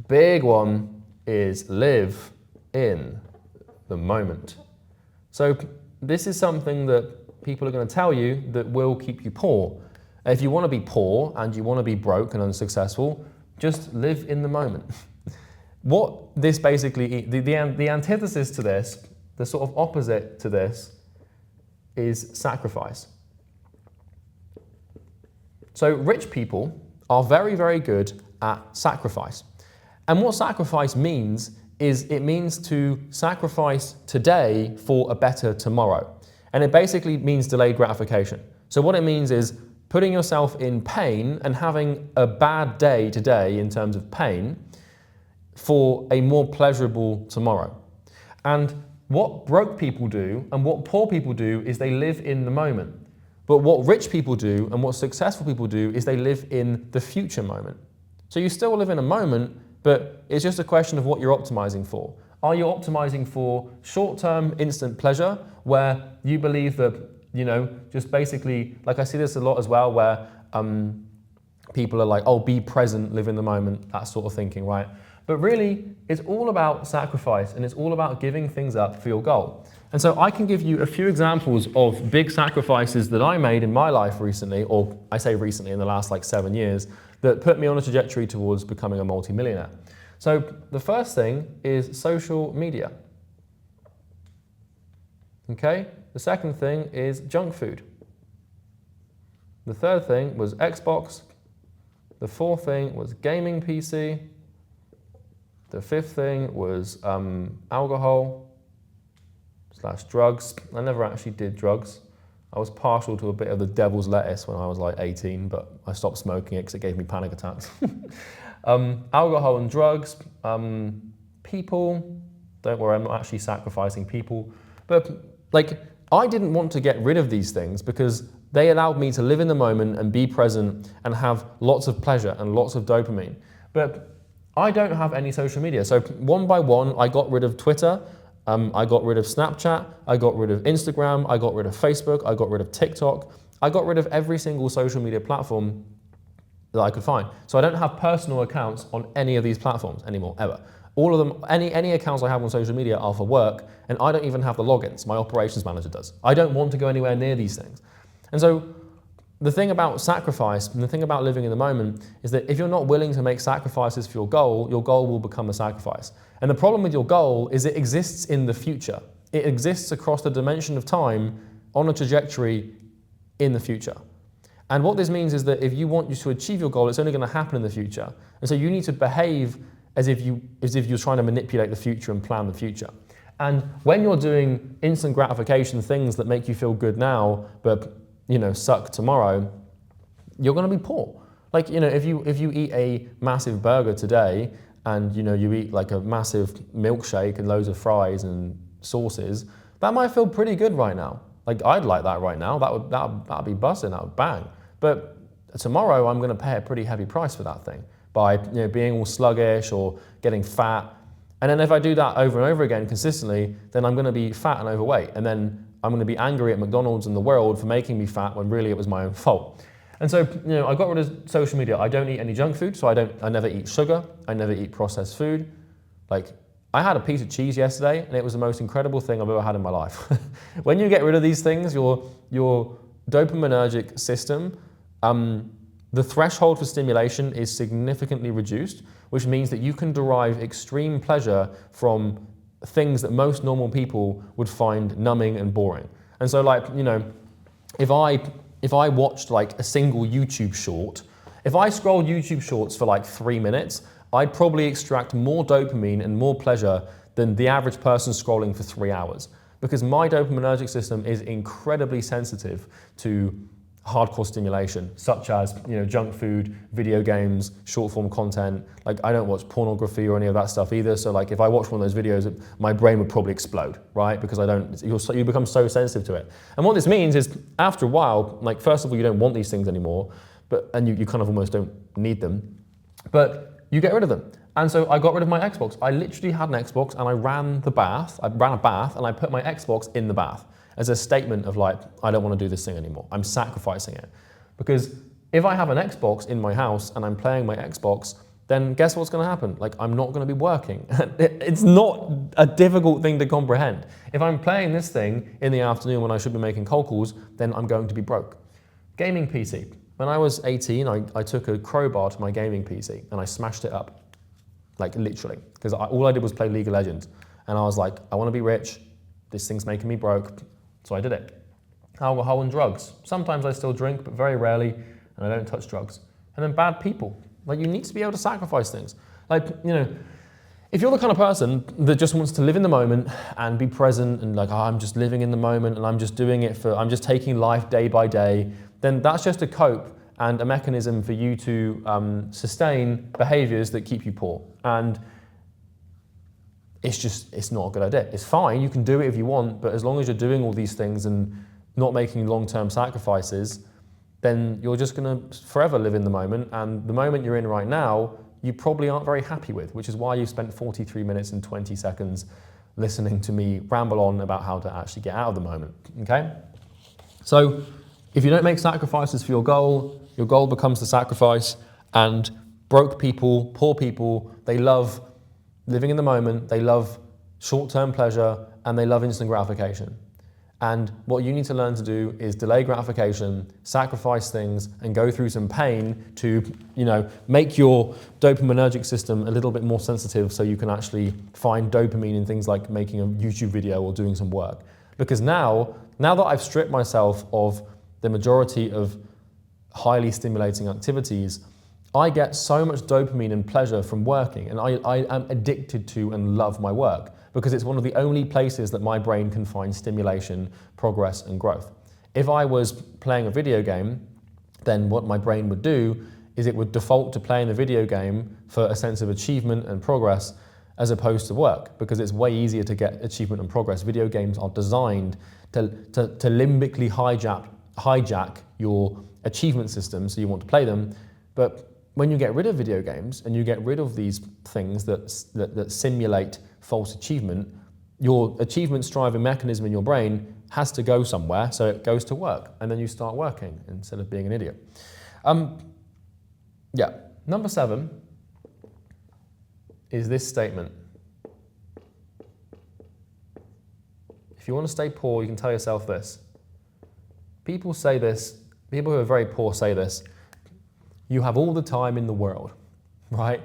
big one, is live in the moment. So this is something that people are going to tell you that will keep you poor. If you want to be poor and you want to be broke and unsuccessful, just live in the moment. What this basically, the antithesis to this, the sort of opposite to this, is sacrifice. So rich people are very, very good at sacrifice. And what sacrifice means is it means to sacrifice today for a better tomorrow. And it basically means delayed gratification. So what it means is putting yourself in pain and having a bad day today in terms of pain for a more pleasurable tomorrow. And what broke people do and what poor people do is they live in the moment. But what rich people do and what successful people do is they live in the future moment. So you still live in a moment, but it's just a question of what you're optimizing for. Are you optimizing for short-term instant pleasure where you believe that, you know, just basically, like I see this a lot as well, where people are like, oh, be present, live in the moment, that sort of thinking, right? But really, it's all about sacrifice, and it's all about giving things up for your goal. And so I can give you a few examples of big sacrifices that I made in my life recently, or I say recently, in the last like 7 years, that put me on a trajectory towards becoming a multi-millionaire. So the first thing is social media. Okay? The second thing is junk food. The third thing was Xbox. The fourth thing was gaming PC. The fifth thing was alcohol / drugs. I never actually did drugs. I was partial to a bit of the devil's lettuce when I was like 18, but I stopped smoking it because it gave me panic attacks. Alcohol and drugs. People. Don't worry, I'm not actually sacrificing people. But like, I didn't want to get rid of these things because they allowed me to live in the moment and be present and have lots of pleasure and lots of dopamine. But I don't have any social media. So one by one, I got rid of Twitter, I got rid of Snapchat, I got rid of Instagram, I got rid of Facebook, I got rid of TikTok. I got rid of every single social media platform that I could find. So I don't have personal accounts on any of these platforms anymore, ever. All of them, any accounts I have on social media are for work, and I don't even have the logins. My operations manager does. I don't want to go anywhere near these things. And so the thing about sacrifice and the thing about living in the moment is that if you're not willing to make sacrifices for your goal will become a sacrifice. And the problem with your goal is it exists in the future. It exists across the dimension of time on a trajectory in the future. And what this means is that if you want to achieve your goal, it's only going to happen in the future. And so you need to behave as if you're trying to manipulate the future and plan the future. And when you're doing instant gratification things that make you feel good now, but suck tomorrow, you're going to be poor. Like, if you eat a massive burger today and you eat like a massive milkshake and loads of fries and sauces, that might feel pretty good right now. Like, I'd like that right now. That'd be buzzing. That would bang. But tomorrow I'm going to pay a pretty heavy price for that thing by being all sluggish or getting fat. And then if I do that over and over again consistently, then I'm going to be fat and overweight. And then I'm going to be angry at McDonald's and the world for making me fat when really it was my own fault. And so, I got rid of social media. I don't eat any junk food, so I never eat sugar. I never eat processed food. Like, I had a piece of cheese yesterday, and it was the most incredible thing I've ever had in my life. When you get rid of these things, your dopaminergic system, the threshold for stimulation is significantly reduced, which means that you can derive extreme pleasure from things that most normal people would find numbing and boring. And so, like, if I watched like a single YouTube short, if I scrolled YouTube shorts for like 3 minutes, I'd probably extract more dopamine and more pleasure than the average person scrolling for 3 hours. Because my dopaminergic system is incredibly sensitive to hardcore stimulation, such as junk food, video games, short form content. Like, I don't watch pornography or any of that stuff either. So like, if I watch one of those videos, my brain would probably explode, right? Because you become so sensitive to it. And what this means is, after a while, like, first of all, you don't want these things anymore, and you kind of almost don't need them, but you get rid of them. And so I got rid of my Xbox. I literally had an Xbox and I ran a bath and I put my Xbox in the bath as a statement of like, I don't want to do this thing anymore. I'm sacrificing it. Because if I have an Xbox in my house and I'm playing my Xbox, then guess what's going to happen? Like, I'm not going to be working. It's not a difficult thing to comprehend. If I'm playing this thing in the afternoon when I should be making cold calls, then I'm going to be broke. Gaming PC. When I was 18, I took a crowbar to my gaming PC and I smashed it up. Like, literally. Because all I did was play League of Legends. And I was like, I want to be rich. This thing's making me broke. So I did it. Alcohol and drugs. Sometimes I still drink, but very rarely, and I don't touch drugs. And then bad people. Like, you need to be able to sacrifice things. Like, if you're the kind of person that just wants to live in the moment and be present and like, I'm just living in the moment and I'm just doing it I'm just taking life day by day, then that's just a cope and a mechanism for you to sustain behaviors that keep you poor. And it's not a good idea. It's fine, you can do it if you want, but as long as you're doing all these things and not making long-term sacrifices, then you're just gonna forever live in the moment, and the moment you're in right now, you probably aren't very happy with, which is why you spent 43 minutes and 20 seconds listening to me ramble on about how to actually get out of the moment, okay? So if you don't make sacrifices for your goal becomes the sacrifice, and broke people, poor people, they love living in the moment, they love short-term pleasure, and they love instant gratification. And what you need to learn to do is delay gratification, sacrifice things, and go through some pain to, make your dopaminergic system a little bit more sensitive so you can actually find dopamine in things like making a YouTube video or doing some work. Because now that I've stripped myself of the majority of highly stimulating activities, I get so much dopamine and pleasure from working, and I am addicted to and love my work because it's one of the only places that my brain can find stimulation, progress, and growth. If I was playing a video game, then what my brain would do is it would default to playing the video game for a sense of achievement and progress as opposed to work, because it's way easier to get achievement and progress. Video games are designed to limbically hijack your achievement system, so you want to play them. But when you get rid of video games and you get rid of these things that simulate false achievement, your achievement driving mechanism in your brain has to go somewhere, so it goes to work, and then you start working instead of being an idiot. Yeah, number 7 is this statement. If you want to stay poor, you can tell yourself this. People say this, people who are very poor say this: you have all the time in the world, right?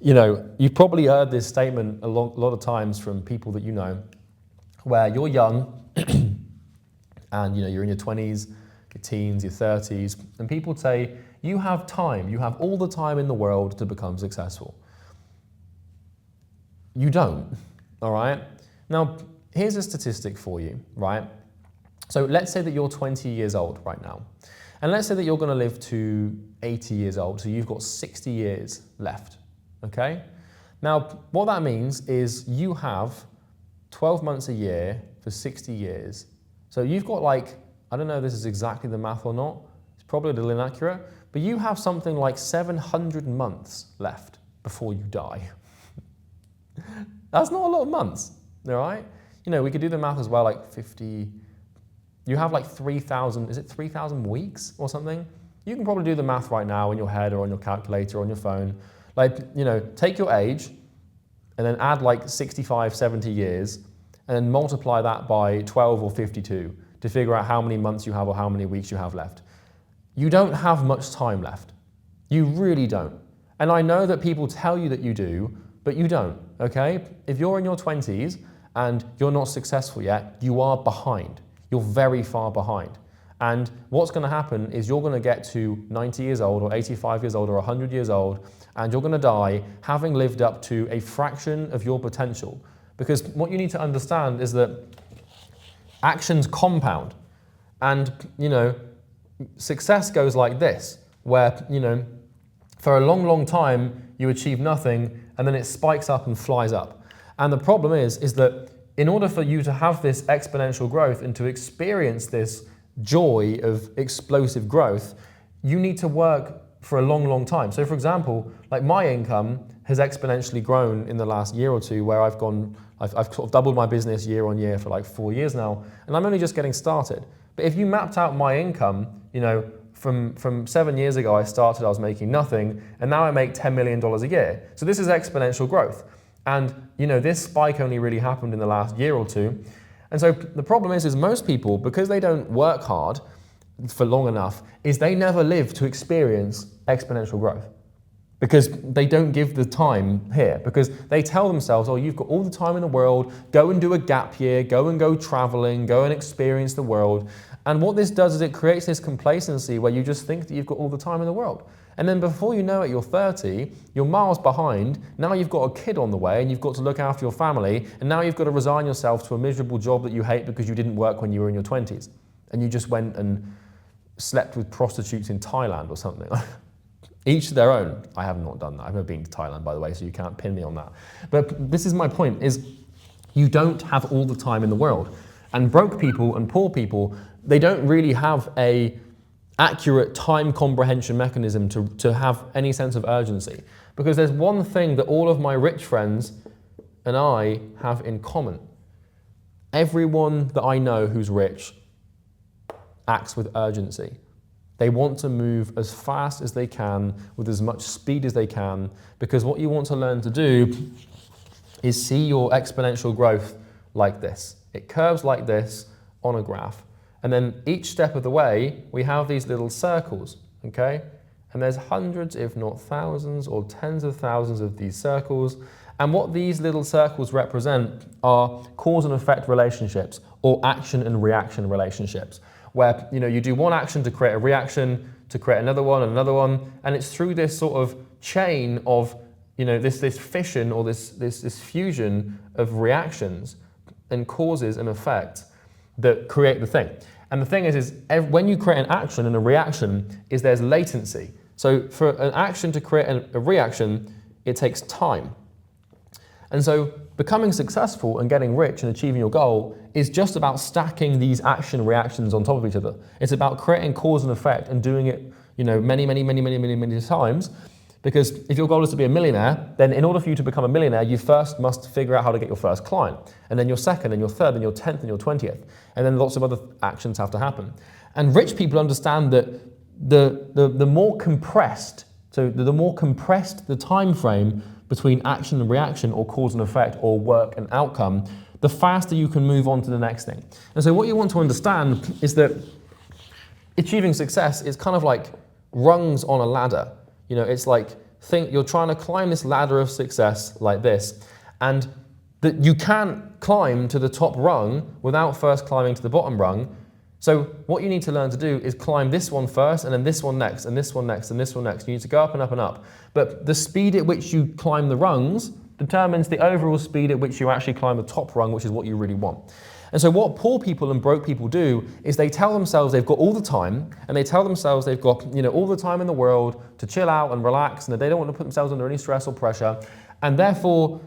You know, you've probably heard this statement a lot of times from people that you know, where you're young and you're in your 20s, your teens, your 30s, and people say, you have time, you have all the time in the world to become successful. You don't, all right? Now, here's a statistic for you, right? So let's say that you're 20 years old right now, and let's say that you're gonna live to 80 years old, so you've got 60 years left, okay? Now, what that means is you have 12 months a year for 60 years. So you've got like, I don't know if this is exactly the math or not, it's probably a little inaccurate, but you have something like 700 months left before you die. That's not a lot of months, all right? We could do the math as well, like 50, you have like 3,000, is it 3,000 weeks or something? You can probably do the math right now in your head or on your calculator or on your phone. Like, take your age and then add like 65, 70 years and then multiply that by 12 or 52 to figure out how many months you have or how many weeks you have left. You don't have much time left. You really don't. And I know that people tell you that you do, but you don't, okay? If you're in your 20s and you're not successful yet, you are behind. You're very far behind. And what's gonna happen is you're gonna get to 90 years old or 85 years old or 100 years old, and you're gonna die having lived up to a fraction of your potential. Because what you need to understand is that actions compound. And, success goes like this, where, for a long, long time, you achieve nothing, and then it spikes up and flies up. And the problem is that in order for you to have this exponential growth and to experience this joy of explosive growth, you need to work for a long, long time. So for example, like my income has exponentially grown in the last year or two, where I've sort of doubled my business year on year for like 4 years now, and I'm only just getting started. But if you mapped out my income, from 7 years ago I started, I was making nothing, and now I make $10 million a year. So this is exponential growth. And this spike only really happened in the last year or two. And so the problem is most people, because they don't work hard for long enough, is they never live to experience exponential growth. Because they don't give the time here. Because they tell themselves, oh, you've got all the time in the world, go and do a gap year, go traveling, go and experience the world. And what this does is it creates this complacency where you just think that you've got all the time in the world. And then before you know it, you're 30, you're miles behind, now you've got a kid on the way and you've got to look after your family, and now you've got to resign yourself to a miserable job that you hate because you didn't work when you were in your 20s. And you just went and slept with prostitutes in Thailand or something. Each to their own. I have not done that. I've never been to Thailand, by the way, so you can't pin me on that. But this is my point, is you don't have all the time in the world. And broke people and poor people, they don't really have a accurate time comprehension mechanism to have any sense of urgency. Because there's one thing that all of my rich friends and I have in common. Everyone that I know who's rich acts with urgency. They want to move as fast as they can, with as much speed as they can, because what you want to learn to do is see your exponential growth like this. It curves like this on a graph. And then each step of the way, we have these little circles, okay? And there's hundreds, if not thousands, or tens of thousands of these circles. And what these little circles represent are cause and effect relationships, or action and reaction relationships, where you do one action to create a reaction, to create another one, and it's through this sort of chain of this fission or this fusion of reactions and causes and effect that create the thing. And the thing is when you create an action and a reaction, there's latency. So for an action to create a reaction, it takes time. And so becoming successful and getting rich and achieving your goal is just about stacking these action reactions on top of each other. It's about creating cause and effect and doing it many times. Because if your goal is to be a millionaire, then in order for you to become a millionaire, you first must figure out how to get your first client, and then your second, and your third, and your 10th, and your 20th. And then lots of other actions have to happen. And rich people understand that the more compressed, the time frame between action and reaction, or cause and effect, or work and outcome, the faster you can move on to the next thing. And so what you want to understand is that achieving success is kind of like rungs on a ladder. It's like, you're trying to climb this ladder of success like this, and that you can't climb to the top rung without first climbing to the bottom rung. So what you need to learn to do is climb this one first, and then this one next, and this one next, and this one next. You need to go up and up and up. But the speed at which you climb the rungs determines the overall speed at which you actually climb the top rung, which is what you really want. And so what poor people and broke people do is they tell themselves they've got all the time, and they tell themselves they've got all the time in the world to chill out and relax, and that they don't want to put themselves under any stress or pressure, and therefore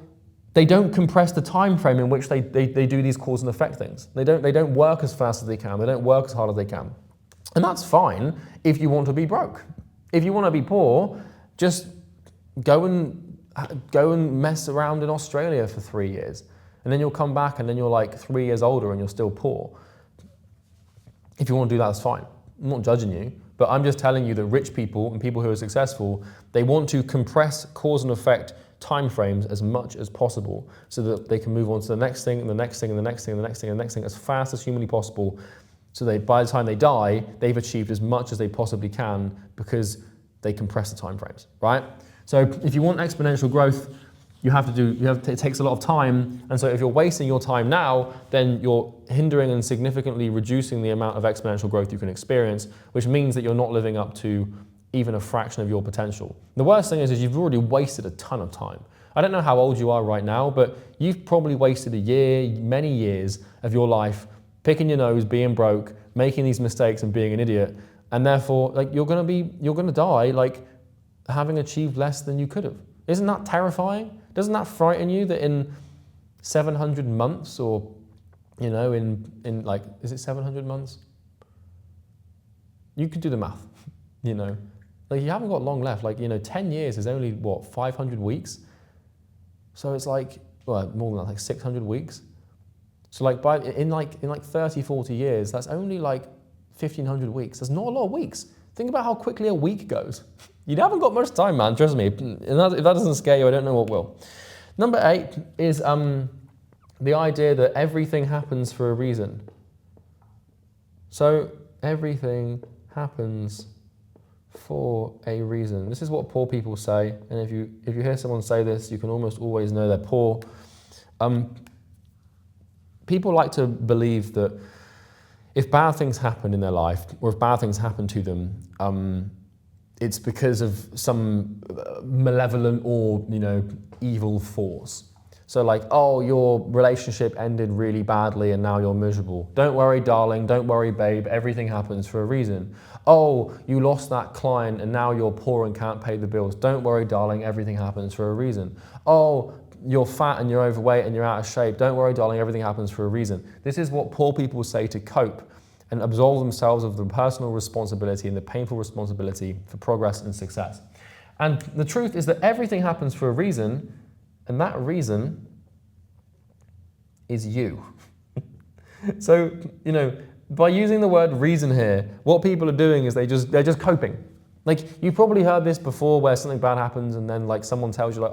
they don't compress the time frame in which they do these cause and effect things. They don't work as fast as they can. They don't work as hard as they can. And that's fine if you want to be broke. If you want to be poor, just go and mess around in Australia for 3 years. And then you'll come back and then you're like 3 years older and you're still poor. If you want to do that, that's fine. I'm not judging you, but I'm just telling you that rich people and people who are successful, they want to compress cause and effect timeframes as much as possible so that they can move on to the next thing and the next thing and the next thing and the next thing and the next thing as fast as humanly possible, so by the time they die, they've achieved as much as they possibly can because they compress the timeframes, right? So if you want exponential growth, it takes a lot of time, and so if you're wasting your time now, then you're hindering and significantly reducing the amount of exponential growth you can experience, which means that you're not living up to even a fraction of your potential. The worst thing is you've already wasted a ton of time. I don't know how old you are right now, but you've probably wasted a year, many years of your life picking your nose, being broke, making these mistakes and being an idiot, and therefore you're gonna die having achieved less than you could have. Isn't that terrifying? Doesn't that frighten you that in 700 months or, is it 700 months? You could do the math, you haven't got long left. 10 years is only, 500 weeks? So it's more than that, 600 weeks. So in 30, 40 years, that's only 1,500 weeks. That's not a lot of weeks. Think about how quickly a week goes. You haven't got much time, man, trust me. If that doesn't scare you, I don't know what will. Number 8 is the idea that everything happens for a reason. So everything happens for a reason. This is what poor people say, and if you hear someone say this, you can almost always know they're poor. People like to believe that if bad things happen in their life, or if bad things happen to them, it's because of some malevolent or evil force. So your relationship ended really badly and now you're miserable. Don't worry, darling, don't worry, babe, everything happens for a reason. Oh, you lost that client and now you're poor and can't pay the bills. Don't worry, darling, everything happens for a reason. Oh, you're fat and you're overweight and you're out of shape. Don't worry, darling, everything happens for a reason. This is what poor people say to cope and absolve themselves of the personal responsibility and the painful responsibility for progress and success. And the truth is that everything happens for a reason, and that reason is you. So, by using the word reason here, what people are doing is they're just coping. You probably heard this before where something bad happens and then someone tells you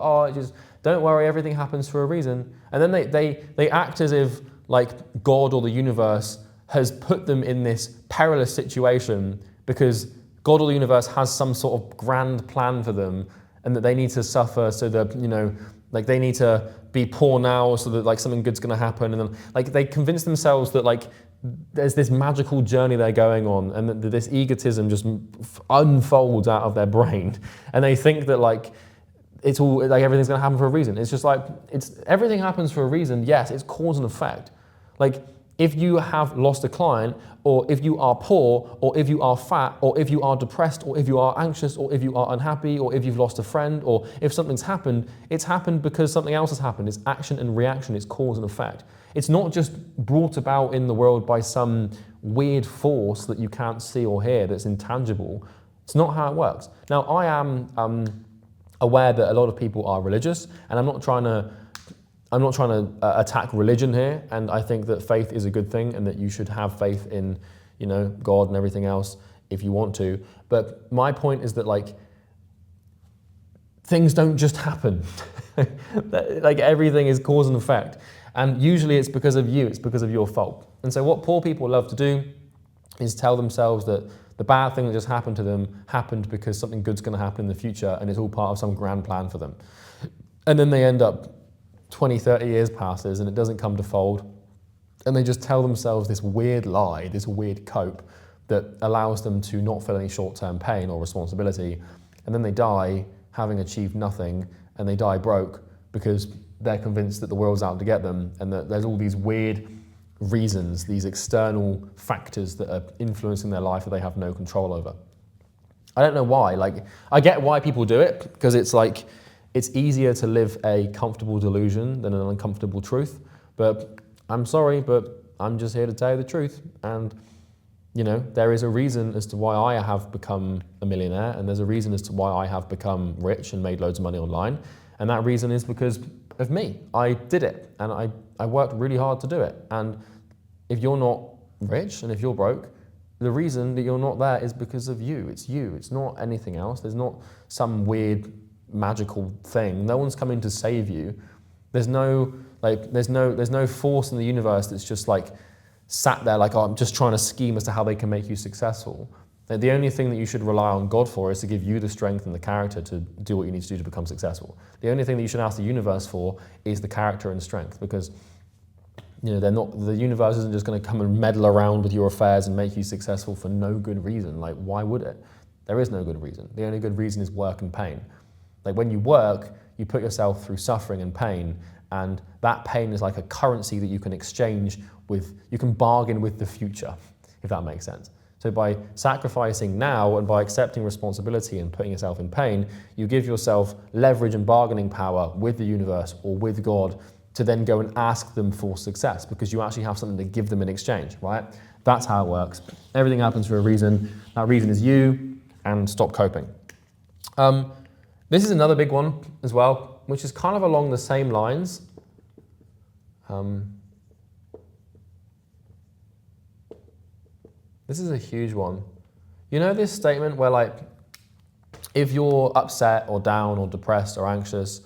don't worry, everything happens for a reason. And then they act as if God or the universe has put them in this perilous situation because God or the universe has some sort of grand plan for them, and that they need to suffer so that, they need to be poor now so that something good's going to happen. And then they convince themselves that there's this magical journey they're going on, and that this egotism just unfolds out of their brain, and they think that like it's all like everything's going to happen for a reason. It's just like everything happens for a reason. Yes, it's cause and effect. Like if you have lost a client, or if you are poor, or if you are fat, or if you are depressed, or if you are anxious, or if you are unhappy, or if you've lost a friend, or if something's happened, it's happened because something else has happened. It's action and reaction. It's cause and effect. It's not just brought about in the world by some weird force that you can't see or hear that's intangible. It's not how it works. Now, I am aware that a lot of people are religious, and I'm not trying to attack religion here, and I think that faith is a good thing, and that you should have faith in, you know, God and everything else if you want to. But my point is that like things don't just happen. Like everything is cause and effect. And usually it's because of you, it's because of your fault. And so what poor people love to do is tell themselves that the bad thing that just happened to them happened because something good's going to happen in the future, and it's all part of some grand plan for them. And then they end up 20, 30 years passes and it doesn't come to fold. And they just tell themselves this weird lie, this weird cope that allows them to not feel any short-term pain or responsibility. And then they die having achieved nothing, and they die broke because they're convinced that the world's out to get them, and that there's all these weird reasons, these external factors that are influencing their life that they have no control over. I don't know why. Like, I get why people do it, because it's like, it's easier to live a comfortable delusion than an uncomfortable truth. But I'm sorry, but I'm just here to tell you the truth. And, you know, there is a reason as to why I have become a millionaire, and there's a reason as to why I have become rich and made loads of money online. And that reason is because of me. I did it, and I worked really hard to do it. And if you're not rich and if you're broke, the reason that you're not there is because of you. It's you. It's not anything else. There's not some weird magical thing. No one's coming to save you. There's no force in the universe that's just like sat there like, oh, I'm just trying to scheme as to how they can make you successful. The only thing that you should rely on God for is to give you the strength and the character to do what you need to do to become successful. The only thing that you should ask the universe for is the character and strength, because you know, the universe isn't just going to come and meddle around with your affairs and make you successful for no good reason. Like, why would it? There is no good reason. The only good reason is work and pain. Like, when you work, you put yourself through suffering and pain, and that pain is like a currency that you can exchange with, you can bargain with the future, if that makes sense. So by sacrificing now and by accepting responsibility and putting yourself in pain, you give yourself leverage and bargaining power with the universe or with God to then go and ask them for success, because you actually have something to give them in exchange, right? That's how it works. Everything happens for a reason. That reason is you, and stop coping. This is another big one as well, which is kind of along the same lines. This is a huge one. You know this statement where, like, if you're upset or down or depressed or anxious,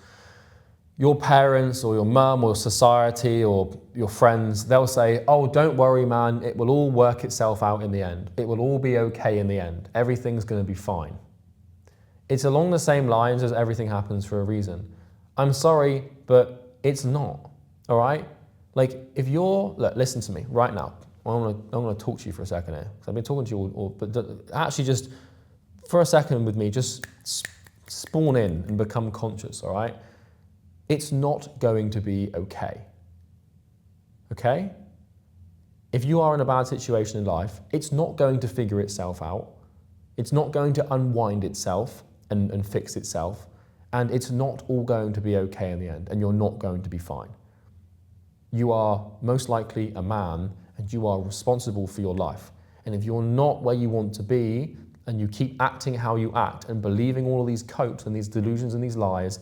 your parents or your mum or society or your friends, they'll say, oh, don't worry, man, it will all work itself out in the end. It will all be okay in the end. Everything's going to be fine. It's along the same lines as everything happens for a reason. I'm sorry, but it's not, all right? Like, if you're, look, listen to me right now. I'm going to talk to you for a second here, because I've been talking to you all, but actually just for a second with me, just spawn in and become conscious, all right? It's not going to be okay, okay? If you are in a bad situation in life, it's not going to figure itself out. It's not going to unwind itself and fix itself, and it's not all going to be okay in the end, and you're not going to be fine. You are most likely a man, and you are responsible for your life. And if you're not where you want to be, and you keep acting how you act and believing all of these copes and these delusions and these lies,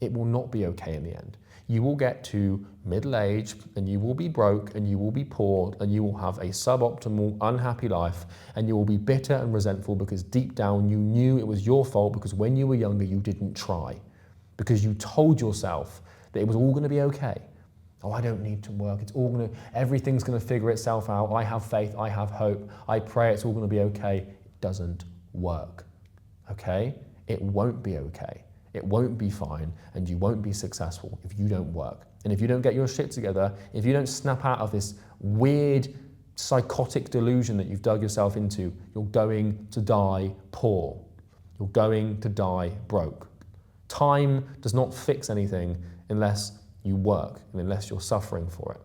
it will not be okay in the end. You will get to middle age, and you will be broke, and you will be poor, and you will have a suboptimal, unhappy life, and you will be bitter and resentful because deep down you knew it was your fault, because when you were younger you didn't try, because you told yourself that it was all going to be okay. Oh, I don't need to work. Everything's going to figure itself out. I have faith. I have hope. I pray it's all going to be okay. It doesn't work. Okay? It won't be okay. It won't be fine, and you won't be successful if you don't work. And if you don't get your shit together, if you don't snap out of this weird psychotic delusion that you've dug yourself into. You're going to die poor. You're going to die broke. Time does not fix anything unless you work and unless you're suffering for it.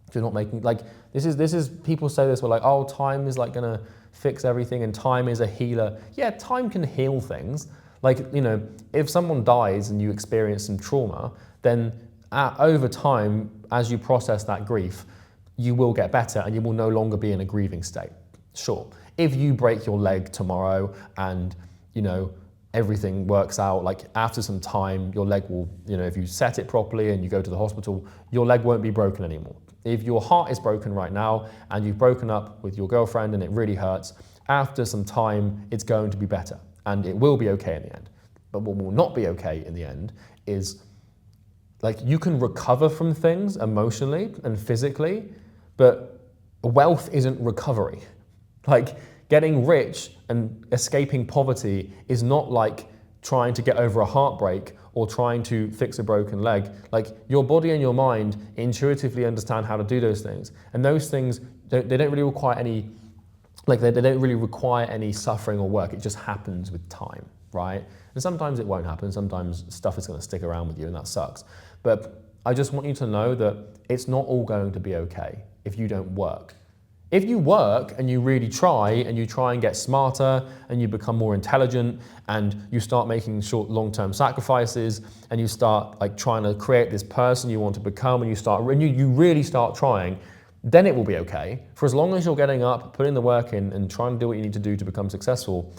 If you're not making, like, this is people say this, we're like, oh, time is like gonna fix everything and time is a healer. Yeah, time can heal things. Like, you know, if someone dies and you experience some trauma, then over time, as you process that grief, you will get better and you will no longer be in a grieving state. Sure. If you break your leg tomorrow and, you know, everything works out, like after some time, your leg will, you know, if you set it properly and you go to the hospital, your leg won't be broken anymore. If your heart is broken right now and you've broken up with your girlfriend and it really hurts, after some time, it's going to be better and it will be okay in the end. But what will not be okay in the end is, like, you can recover from things emotionally and physically, but wealth isn't recovery. Like, getting rich and escaping poverty is not like trying to get over a heartbreak or trying to fix a broken leg. Like, your body and your mind intuitively understand how to do those things. And those things, they don't really require any, like, they don't really require any suffering or work. It just happens with time, right? And sometimes it won't happen. Sometimes stuff is going to stick around with you and that sucks. But I just want you to know that it's not all going to be okay if you don't work. If you work and you really try and you try and get smarter and you become more intelligent and you start making short, long-term sacrifices and you start like trying to create this person you want to become and you really start trying, then it will be okay. For as long as you're getting up, putting the work in and trying to do what you need to do to become successful,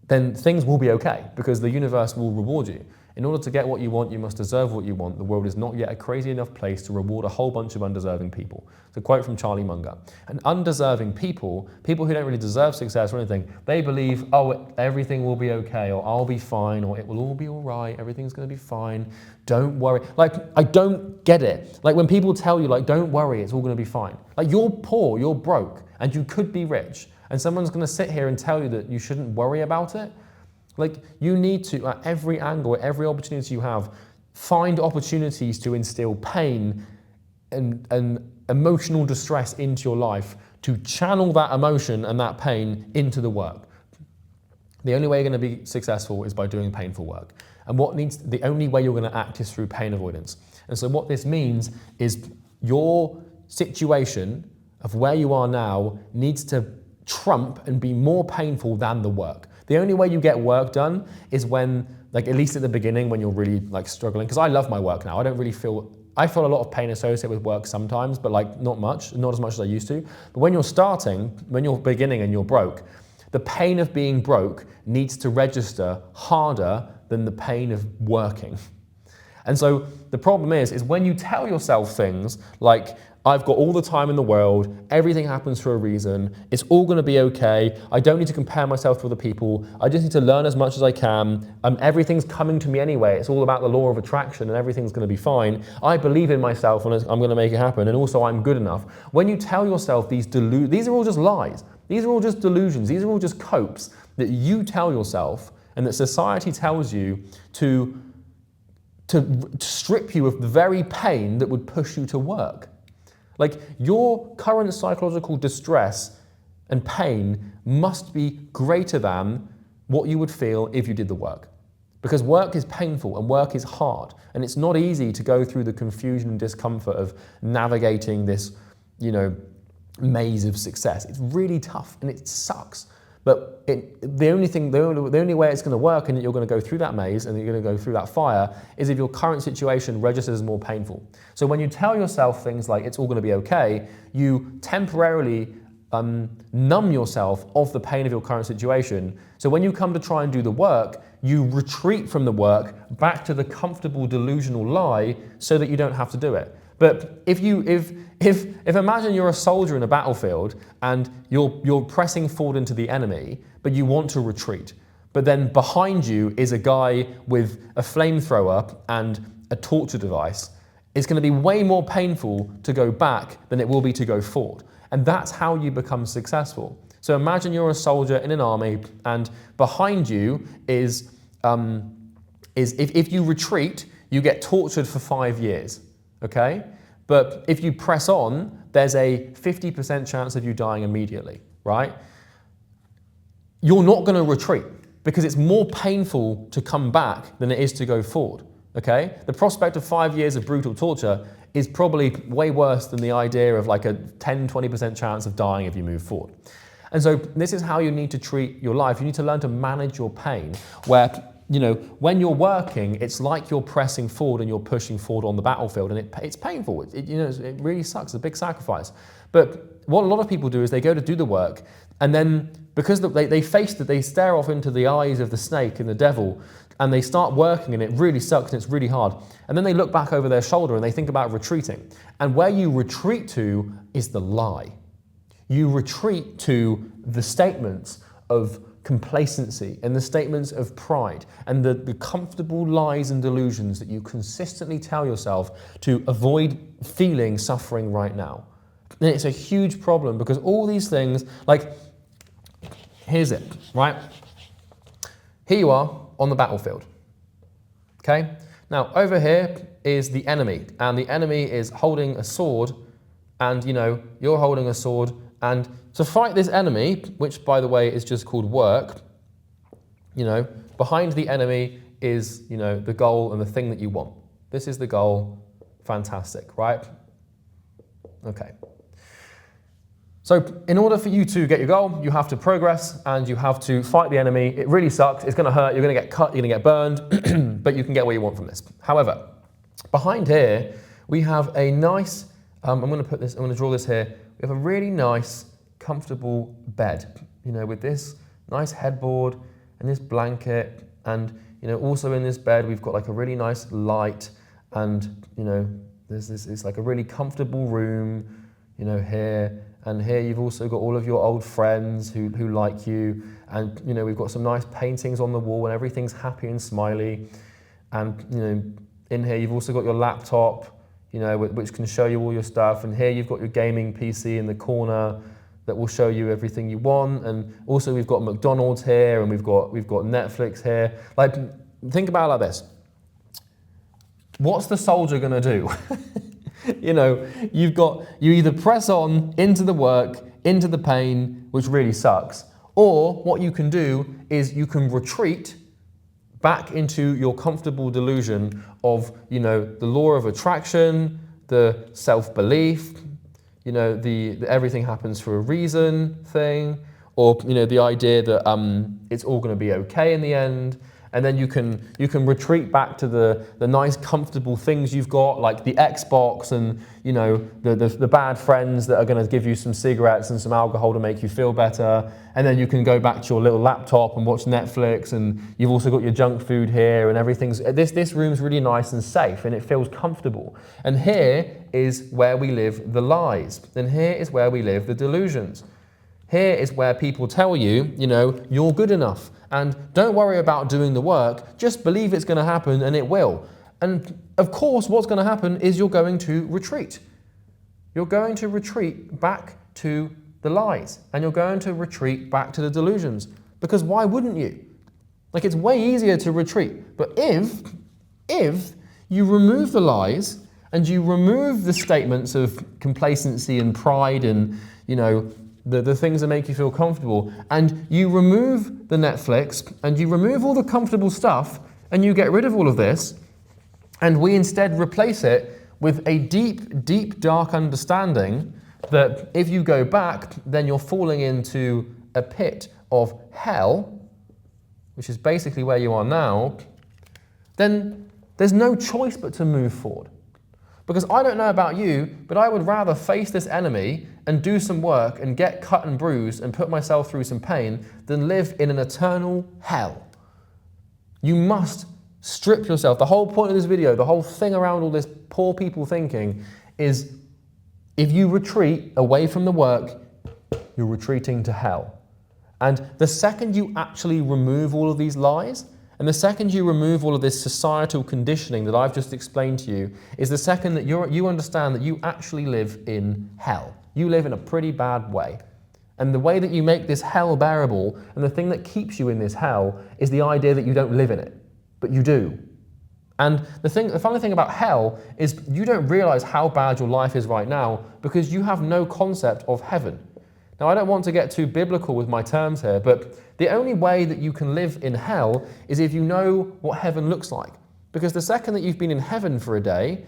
then things will be okay because the universe will reward you. In order to get what you want, you must deserve what you want. The world is not yet a crazy enough place to reward a whole bunch of undeserving people. It's a quote from Charlie Munger. And undeserving people who don't really deserve success or anything, they believe, oh, everything will be okay, or I'll be fine, or it will all be all right, everything's gonna be fine, don't worry. Like, I don't get it. Like, when people tell you, like, don't worry, it's all gonna be fine. Like, you're poor, you're broke, and you could be rich, and someone's gonna sit here and tell you that you shouldn't worry about it. Like, you need to, at every angle, at every opportunity you have, find opportunities to instill pain and emotional distress into your life, to channel that emotion and that pain into the work. The only way you're going to be successful is by doing painful work. And the only way you're going to act is through pain avoidance. And so what this means is your situation of where you are now needs to trump and be more painful than the work. The only way you get work done is when, like, at least at the beginning, when you're really like struggling, because I love my work now. I feel a lot of pain associated with work sometimes, but like not as much as I used to. But when you're beginning and you're broke, the pain of being broke needs to register harder than the pain of working. And so the problem is when you tell yourself things like, I've got all the time in the world, everything happens for a reason, it's all gonna be okay, I don't need to compare myself to other people, I just need to learn as much as I can, everything's coming to me anyway, it's all about the law of attraction and everything's gonna be fine, I believe in myself and I'm gonna make it happen, and also I'm good enough. When you tell yourself these are all just lies, these are all just delusions, these are all just copes that you tell yourself and that society tells you to strip you of the very pain that would push you to work. Like, your current psychological distress and pain must be greater than what you would feel if you did the work. Because work is painful and work is hard. And it's not easy to go through the confusion and discomfort of navigating this, maze of success. It's really tough and it sucks. But the only way it's going to work and that you're going to go through that maze and you're going to go through that fire is if your current situation registers as more painful. So when you tell yourself things like it's all going to be okay, you temporarily numb yourself of the pain of your current situation. So when you come to try and do the work, you retreat from the work back to the comfortable delusional lie so that you don't have to do it. But if imagine you're a soldier in a battlefield and you're pressing forward into the enemy, but you want to retreat, but then behind you is a guy with a flamethrower and a torture device, it's going to be way more painful to go back than it will be to go forward. And that's how you become successful. So imagine you're a soldier in an army and behind you is if you retreat, you get tortured for 5 years. Okay? But if you press on, there's a 50% chance of you dying immediately, right? You're not going to retreat because it's more painful to come back than it is to go forward, okay? The prospect of 5 years of brutal torture is probably way worse than the idea of like a 10, 20% chance of dying if you move forward. And so this is how you need to treat your life. You need to learn to manage your pain where, you know, when you're working, it's like you're pressing forward and you're pushing forward on the battlefield, and it's painful. It really sucks. It's a big sacrifice. But what a lot of people do is they go to do the work, and then because they stare off into the eyes of the snake and the devil, and they start working, and it really sucks and it's really hard. And then they look back over their shoulder and they think about retreating. And where you retreat to is the lie. You retreat to the statements of complacency and the statements of pride and the comfortable lies and delusions that you consistently tell yourself to avoid feeling suffering right now. And it's a huge problem because all these things, like, here's it, right? Here you are on the battlefield, okay? Now, over here is the enemy, and the enemy is holding a sword, and, you know, you're holding a sword, and to fight this enemy, which, by the way, is just called work, you know, behind the enemy is, you know, the goal and the thing that you want. This is the goal. Fantastic, right? Okay. So in order for you to get your goal, you have to progress and you have to fight the enemy. It really sucks. It's going to hurt. You're going to get cut. You're going to get burned, but you can get what you want from this. However, behind here, we have a nice, I'm going to draw this here. We have a really nice, comfortable bed, you know, with this nice headboard and this blanket. And, you know, also in this bed, we've got like a really nice light and, you know, it's like a really comfortable room, you know, here. And here you've also got all of your old friends who like you. And, you know, we've got some nice paintings on the wall and everything's happy and smiley. And, you know, in here you've also got your laptop, you know, which can show you all your stuff. And here you've got your gaming PC in the corner that will show you everything you want. And also we've got McDonald's here and we've got Netflix here. Like, think about it like this. What's the soldier gonna do? You know, you either press on into the work, into the pain, which really sucks, or what you can do is you can retreat back into your comfortable delusion of, you know, the law of attraction, the self-belief, you know, the everything happens for a reason thing, or, you know, the idea that it's all going to be okay in the end. And then you can retreat back to the nice, comfortable things you've got, like the Xbox and, you know, the bad friends that are going to give you some cigarettes and some alcohol to make you feel better. And then you can go back to your little laptop and watch Netflix. And you've also got your junk food here, and everything's. This room's really nice and safe, and it feels comfortable. And here is where we live the lies, and here is where we live the delusions. Here is where people tell you, you know, you're good enough. And don't worry about doing the work, just believe it's going to happen and it will. And of course, what's going to happen is you're going to retreat. You're going to retreat back to the lies, and you're going to retreat back to the delusions. Because why wouldn't you? Like, it's way easier to retreat. But if you remove the lies and you remove the statements of complacency and pride and, you know, the things that make you feel comfortable, and you remove the Netflix, and you remove all the comfortable stuff, and you get rid of all of this, and we instead replace it with a deep, deep, dark understanding that if you go back, then you're falling into a pit of hell, which is basically where you are now, then there's no choice but to move forward. Because I don't know about you, but I would rather face this enemy and do some work and get cut and bruised and put myself through some pain than live in an eternal hell. You must strip yourself. The whole point of this video, the whole thing around all this poor people thinking is if you retreat away from the work, you're retreating to hell. And the second you actually remove all of these lies, and the second you remove all of this societal conditioning that I've just explained to you, is the second that you understand that you actually live in hell. You live in a pretty bad way. And the way that you make this hell bearable, and the thing that keeps you in this hell, is the idea that you don't live in it, but you do. And the funny thing about hell is you don't realize how bad your life is right now because you have no concept of heaven. Now, I don't want to get too biblical with my terms here, but the only way that you can live in hell is if you know what heaven looks like. Because the second that you've been in heaven for a day,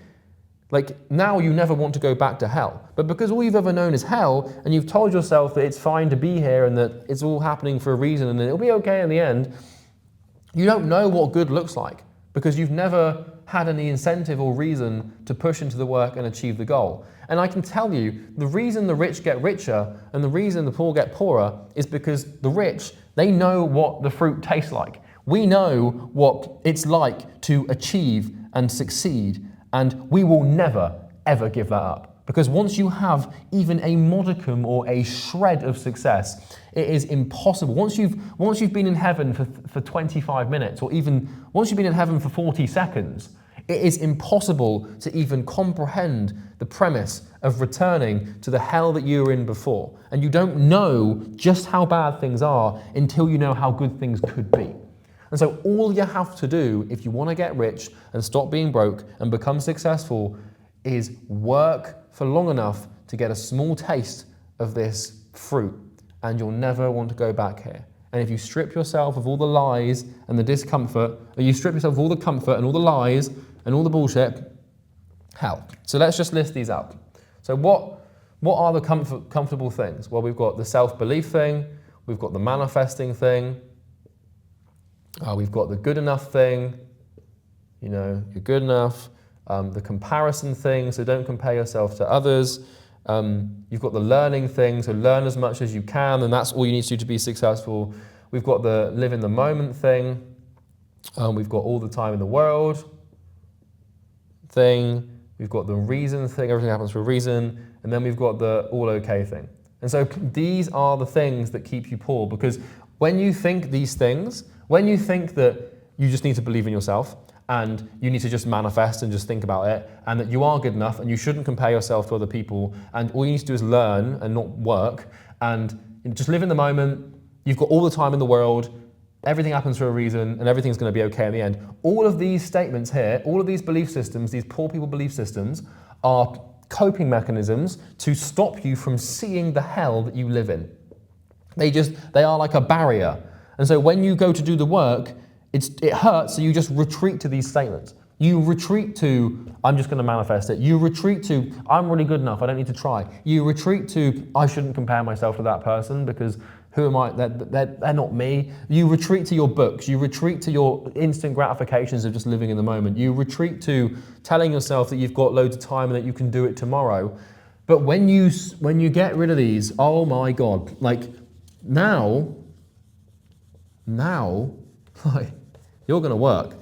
like now you never want to go back to hell. But because all you've ever known is hell, and you've told yourself that it's fine to be here and that it's all happening for a reason and it'll be okay in the end, you don't know what good looks like because you've never had any incentive or reason to push into the work and achieve the goal. And I can tell you, the reason the rich get richer and the reason the poor get poorer is because the rich, they know what the fruit tastes like. We know what it's like to achieve and succeed, and we will never, ever give that up. Because once you have even a modicum or a shred of success, it is impossible. Once you've been in heaven for 25 minutes, or even once you've been in heaven for 40 seconds, it is impossible to even comprehend the premise of returning to the hell that you were in before. And you don't know just how bad things are until you know how good things could be. And so all you have to do if you want to get rich and stop being broke and become successful is work for long enough to get a small taste of this fruit, and you'll never want to go back here. And if you strip yourself of all the lies and the discomfort, or you strip yourself of all the comfort and all the lies and all the bullshit, hell. So let's just list these out. So what are the comfortable things? Well, we've got the self-belief thing, we've got the manifesting thing, we've got the good enough thing, you know, you're good enough, the comparison thing, so don't compare yourself to others. You've got the learning thing, so learn as much as you can, and that's all you need to do to be successful. We've got the live in the moment thing. We've got all the time in the world thing. We've got the reason thing, everything happens for a reason. And then we've got the all okay thing. And so these are the things that keep you poor, because when you think these things, when you think that you just need to believe in yourself, and you need to just manifest and just think about it, and that you are good enough and you shouldn't compare yourself to other people, and all you need to do is learn and not work, and just live in the moment, you've got all the time in the world, everything happens for a reason, and everything's going to be okay in the end. All of these statements here, all of these belief systems, these poor people belief systems, are coping mechanisms to stop you from seeing the hell that you live in. They are like a barrier. And so when you go to do the work, it hurts, so you just retreat to these statements. You retreat to, I'm just going to manifest it. You retreat to, I'm really good enough, I don't need to try. You retreat to, I shouldn't compare myself to that person because who am I? They're not me. You retreat to your books. You retreat to your instant gratifications of just living in the moment. You retreat to telling yourself that you've got loads of time and that you can do it tomorrow. But when you get rid of these, oh my God, like now, like, you're going to work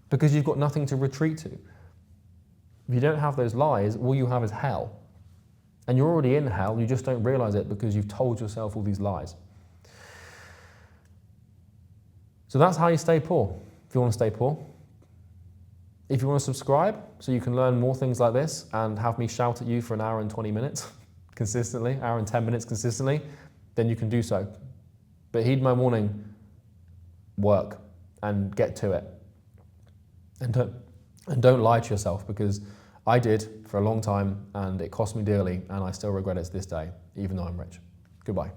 because you've got nothing to retreat to. If you don't have those lies, all you have is hell. And you're already in hell, you just don't realize it because you've told yourself all these lies. So that's how you stay poor, if you want to stay poor. If you want to subscribe so you can learn more things like this and have me shout at you for an hour and 20 minutes consistently, hour and 10 minutes consistently, then you can do so. But heed my warning, work and get to it. And don't lie to yourself, because I did for a long time and it cost me dearly and I still regret it to this day, even though I'm rich. Goodbye.